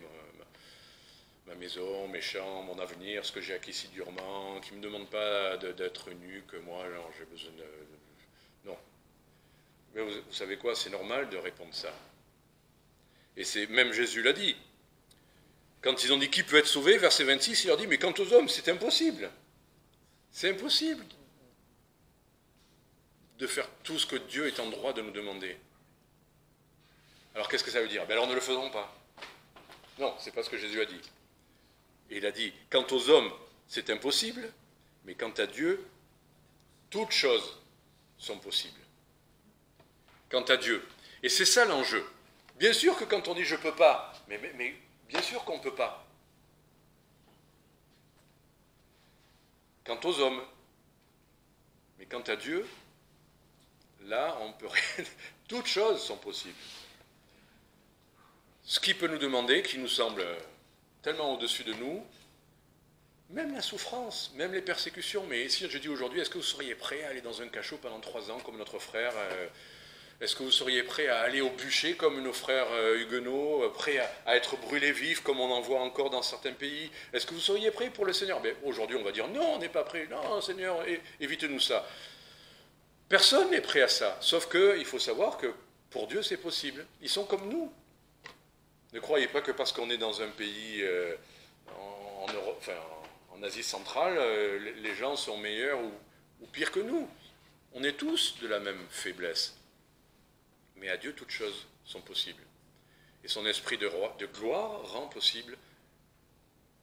D: ma maison, mes champs, mon avenir, ce que j'ai acquis si durement, qui ne me demande pas d'être nu, que moi, alors, j'ai besoin de... Non. Mais vous savez quoi, c'est normal de répondre ça. Et même Jésus l'a dit. Quand ils ont dit qui peut être sauvé, verset 26, il leur dit, mais quant aux hommes, c'est impossible. C'est impossible de faire tout ce que Dieu est en droit de nous demander. Alors qu'est-ce que ça veut dire? Ben alors ne le faisons pas. Non, c'est pas ce que Jésus a dit. Et il a dit, quant aux hommes, c'est impossible, mais quant à Dieu, toutes choses sont possibles. Quant à Dieu. Et c'est ça l'enjeu. Bien sûr que quand on dit je peux pas, mais bien sûr qu'on ne peut pas. Quant aux hommes. Mais quant à Dieu, là, on peut rien. Toutes choses sont possibles. Ce qui peut nous demander, qui nous semble tellement au-dessus de nous, même la souffrance, même les persécutions. Mais ici, je dis aujourd'hui, est-ce que vous seriez prêt à aller dans un cachot pendant 3 ans, comme notre frère Est-ce que vous seriez prêt à aller au bûcher, comme nos frères huguenots, prêt à être brûlés vifs, comme on en voit encore dans certains pays? Est-ce que vous seriez prêt pour le Seigneur? Ben, aujourd'hui, on va dire, non, on n'est pas prêt. Non, Seigneur, évite-nous ça. Personne n'est prêt à ça, sauf qu'il faut savoir que pour Dieu, c'est possible. Ils sont comme nous. Ne croyez pas que parce qu'on est dans un pays en Europe, enfin, en Asie centrale, les gens sont meilleurs ou pires que nous. On est tous de la même faiblesse. Mais à Dieu, toutes choses sont possibles. Et son esprit de gloire rend possible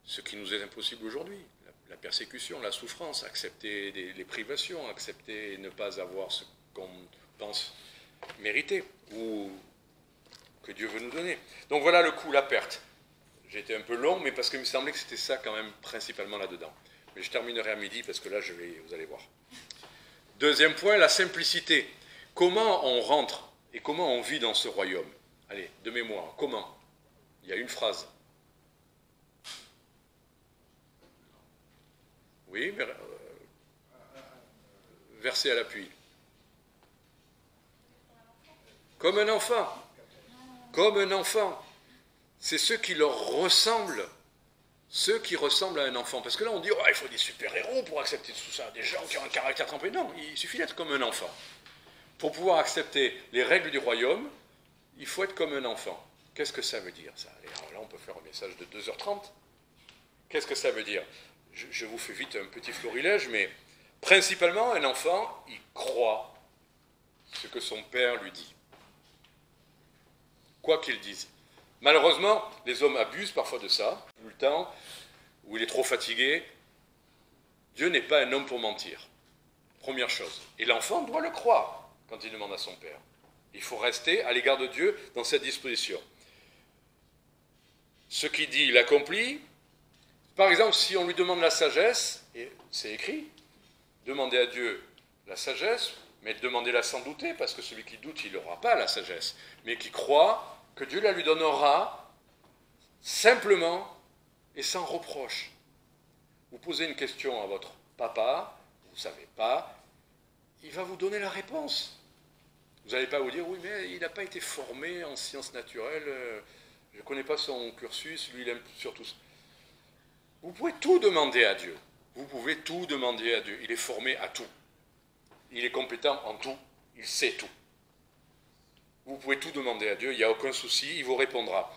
D: ce qui nous est impossible aujourd'hui. La persécution, la souffrance, accepter les privations, accepter et ne pas avoir ce qu'on pense mériter ou que Dieu veut nous donner. Donc voilà le coup, la perte. J'ai été un peu long, mais parce qu'il me semblait que c'était ça quand même principalement là-dedans. Mais je terminerai à midi parce que là, vous allez voir. Deuxième point, la simplicité. Comment on rentre et comment on vit dans ce royaume? Allez, de mémoire, comment? Il y a une phrase. Oui, mais, verset à l'appui. Comme un enfant. Comme un enfant. C'est ceux qui leur ressemblent. Ceux qui ressemblent à un enfant. Parce que là, on dit, oh, il faut des super-héros pour accepter tout ça. Des gens qui ont un caractère trempé. Non, il suffit d'être comme un enfant. Pour pouvoir accepter les règles du royaume, il faut être comme un enfant. Qu'est-ce que ça veut dire, ça? Et alors là, on peut faire un message de 2h30. Qu'est-ce que ça veut dire? Je vous fais vite un petit florilège, mais principalement, un enfant, il croit ce que son père lui dit. Quoi qu'il dise. Malheureusement, les hommes abusent parfois de ça, tout le temps. ou il est trop fatigué. Dieu n'est pas un homme pour mentir. Première chose. Et l'enfant doit le croire quand il demande à son père. Il faut rester à l'égard de Dieu dans cette disposition. Ce qu'il dit, il accomplit. Par exemple, si on lui demande la sagesse, et c'est écrit, demandez à Dieu la sagesse, mais demandez-la sans douter, parce que celui qui doute, il n'aura pas la sagesse, mais qui croit que Dieu la lui donnera simplement et sans reproche. Vous posez une question à votre papa, vous ne savez pas, il va vous donner la réponse. Vous n'allez pas vous dire, oui, mais il n'a pas été formé en sciences naturelles, je ne connais pas son cursus, lui il aime surtout ça. Vous pouvez tout demander à Dieu. Vous pouvez tout demander à Dieu. Il est formé à tout. Il est compétent en tout. Il sait tout. Vous pouvez tout demander à Dieu, il n'y a aucun souci, il vous répondra.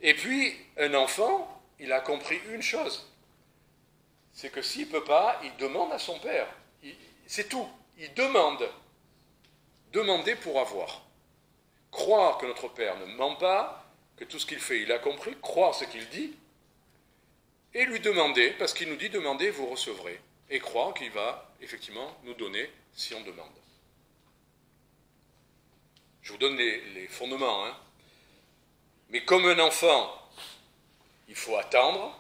D: Et puis, un enfant, il a compris une chose. C'est que s'il ne peut pas, il demande à son père. C'est tout. Il demande. Demander pour avoir. Croire que notre Père ne ment pas, que tout ce qu'il fait, il a compris, croire ce qu'il dit, et lui demander, parce qu'il nous dit demandez, vous recevrez, et croire qu'il va effectivement nous donner si on demande. Je vous donne les fondements, hein. Mais comme un enfant, il faut attendre,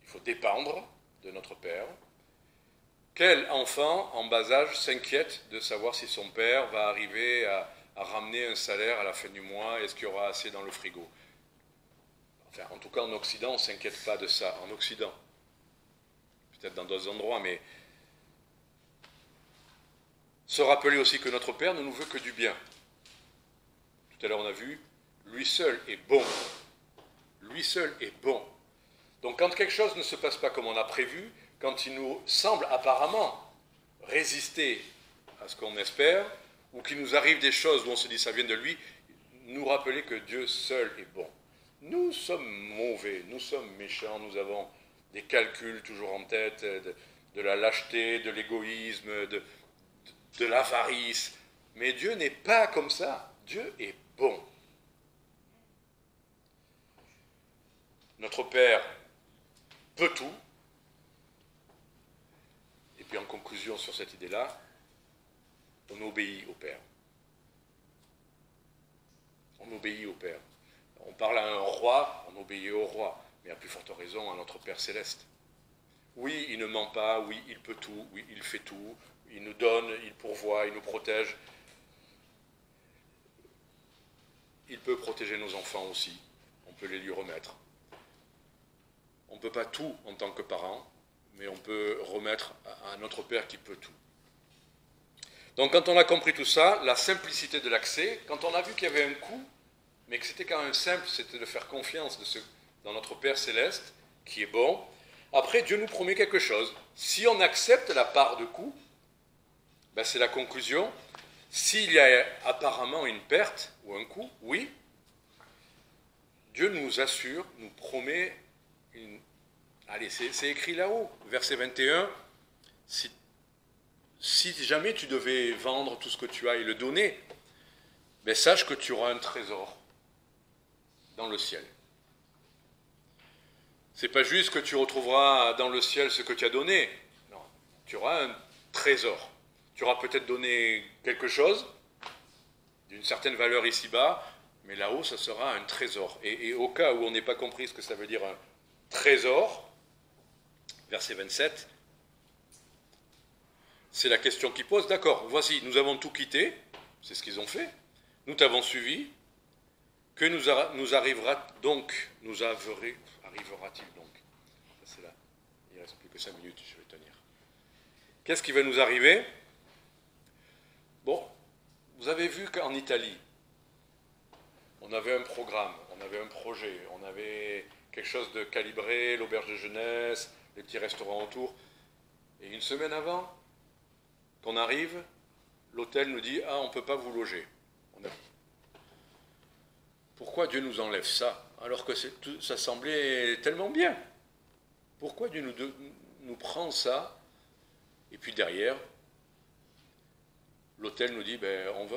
D: il faut dépendre de notre Père. Quel enfant en bas âge s'inquiète de savoir si son père va arriver à ramener un salaire à la fin du mois, est-ce qu'il y aura assez dans le frigo? Enfin, en tout cas, en Occident, on ne s'inquiète pas de ça. En Occident. Peut-être dans d'autres endroits, mais se rappeler aussi que notre Père ne nous veut que du bien. Tout à l'heure, on a vu, lui seul est bon. Lui seul est bon. Donc, quand quelque chose ne se passe pas comme on a prévu, quand il nous semble apparemment résister à ce qu'on espère, ou qu'il nous arrive des choses où on se dit ça vient de lui, nous rappeler que Dieu seul est bon. Nous sommes mauvais, nous sommes méchants, nous avons des calculs toujours en tête, de la lâcheté, de l'égoïsme, de l'avarice. Mais Dieu n'est pas comme ça. Dieu est bon. Notre Père peut tout. Et puis en conclusion sur cette idée-là, on obéit au Père. On obéit au Père. On parle à un roi, on obéit au roi, mais à plus forte raison à notre Père céleste. Oui, il ne ment pas, oui, il peut tout, oui, il fait tout, il nous donne, il pourvoit, il nous protège. Il peut protéger nos enfants aussi, on peut les lui remettre. On ne peut pas tout en tant que parent, mais on peut remettre à notre Père qui peut tout. Donc quand on a compris tout ça, la simplicité de l'accès, quand on a vu qu'il y avait un coût, mais que c'était quand même simple, c'était de faire confiance dans notre Père céleste, qui est bon. Après, Dieu nous promet quelque chose. Si on accepte la part de coût, ben c'est la conclusion. S'il y a apparemment une perte ou un coût, oui, Dieu nous assure, nous promet une... Allez, c'est écrit là-haut, verset 21, si jamais tu devais vendre tout ce que tu as et le donner, ben sache que tu auras un trésor dans le ciel. C'est pas juste que tu retrouveras dans le ciel ce que tu as donné. Non, tu auras un trésor. Tu auras peut-être donné quelque chose d'une certaine valeur ici-bas, mais là-haut, ça sera un trésor. Et au cas où on n'ait pas compris ce que ça veut dire un trésor, verset 27, c'est la question qu'il pose. D'accord, voici, nous avons tout quitté, c'est ce qu'ils ont fait, nous t'avons suivi, que nous arrivera-t-il donc? C'est là, il ne reste plus que 5 minutes, je vais tenir. Qu'est-ce qui va nous arriver? Bon, vous avez vu qu'en Italie, on avait un programme, on avait un projet, on avait quelque chose de calibré, l'auberge de jeunesse, les petits restaurants autour. Et une semaine avant qu'on arrive, l'hôtel nous dit « Ah, on ne peut pas vous loger ». Pourquoi Dieu nous enlève ça, alors que ça semblait tellement bien? Pourquoi Dieu nous prend ça? Et puis derrière, l'hôtel nous dit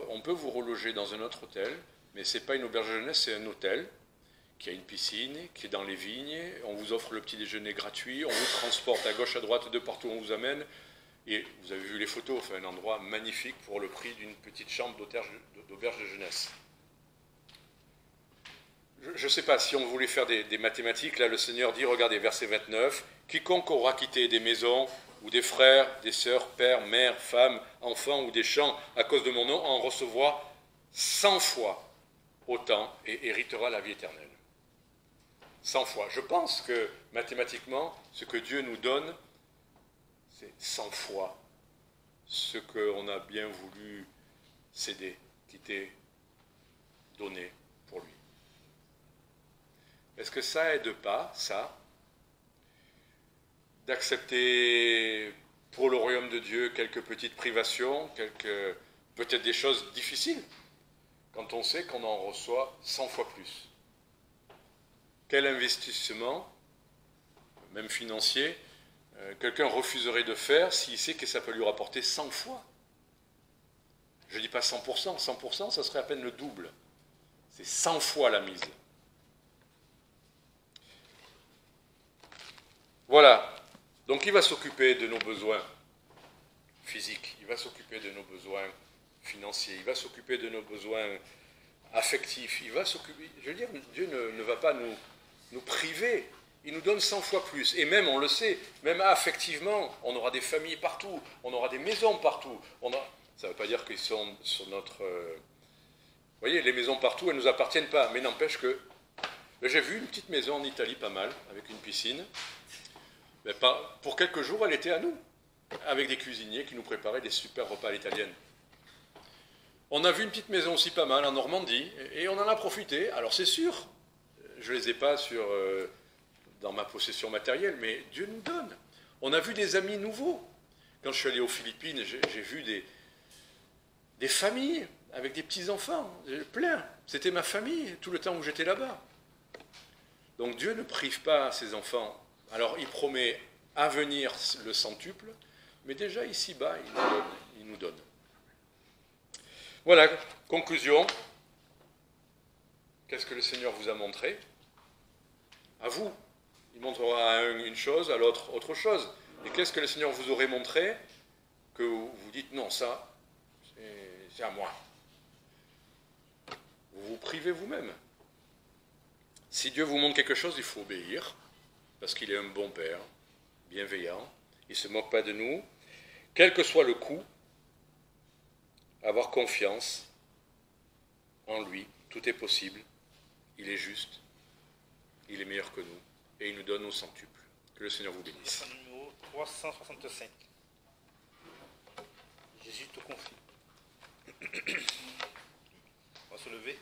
D: on peut vous reloger dans un autre hôtel, mais ce n'est pas une auberge de jeunesse, c'est un hôtel qui a une piscine, qui est dans les vignes, on vous offre le petit déjeuner gratuit, on vous transporte à gauche, à droite, de partout où on vous amène. Et vous avez vu les photos, enfin, un endroit magnifique pour le prix d'une petite chambre d'auberge de jeunesse. Je ne sais pas si on voulait faire des mathématiques, là le Seigneur dit, regardez, verset 29, « Quiconque aura quitté des maisons, ou des frères, des sœurs, pères, mères, femmes, enfants ou des champs à cause de mon nom, en recevra 100 fois autant et héritera la vie éternelle. » 100 fois. Je pense que mathématiquement, ce que Dieu nous donne, c'est 100 fois ce qu'on a bien voulu céder, quitter, donner pour lui. Est-ce que ça aide pas, ça, d'accepter pour le royaume de Dieu quelques petites privations, peut-être des choses difficiles, quand on sait qu'on en reçoit 100 fois plus? Quel investissement, même financier, quelqu'un refuserait de faire s'il sait que ça peut lui rapporter 100 fois? Je ne dis pas 100%, 100% ça serait à peine le double. C'est 100 fois la mise. Voilà. Donc il va s'occuper de nos besoins physiques, il va s'occuper de nos besoins financiers, il va s'occuper de nos besoins affectifs, il va s'occuper... Je veux dire, Dieu ne va pas nous priver, il nous donne 100 fois plus. Et même, on le sait, même affectivement, on aura des familles partout, on aura des maisons partout. Ça ne veut pas dire qu'ils sont sur notre... Vous voyez, les maisons partout, elles ne nous appartiennent pas, mais n'empêche que... J'ai vu une petite maison en Italie, pas mal, avec une piscine. Mais pour quelques jours, elle était à nous, avec des cuisiniers qui nous préparaient des super repas à l'italienne. On a vu une petite maison aussi pas mal en Normandie, et on en a profité. Alors c'est sûr, je ne les ai pas dans ma possession matérielle, mais Dieu nous donne. On a vu des amis nouveaux. Quand je suis allé aux Philippines, j'ai vu des familles avec des petits-enfants, plein. C'était ma famille tout le temps où j'étais là-bas. Donc Dieu ne prive pas ses enfants. Alors il promet à venir le centuple, mais déjà ici-bas, il nous donne. Voilà, conclusion. Qu'est-ce que le Seigneur vous a montré? À vous. Il montrera à un une chose, à l'autre autre chose. Et qu'est-ce que le Seigneur vous aurait montré que vous dites non, ça, c'est à moi? Vous vous privez vous-même. Si Dieu vous montre quelque chose, il faut obéir, parce qu'il est un bon Père, bienveillant, il ne se moque pas de nous. Quel que soit le coût, avoir confiance en lui, tout est possible, il est juste, il est meilleur que nous, et il nous donne au centuple. Que le Seigneur vous bénisse.
A: Numéro 365. Jésus te confie. On va se lever.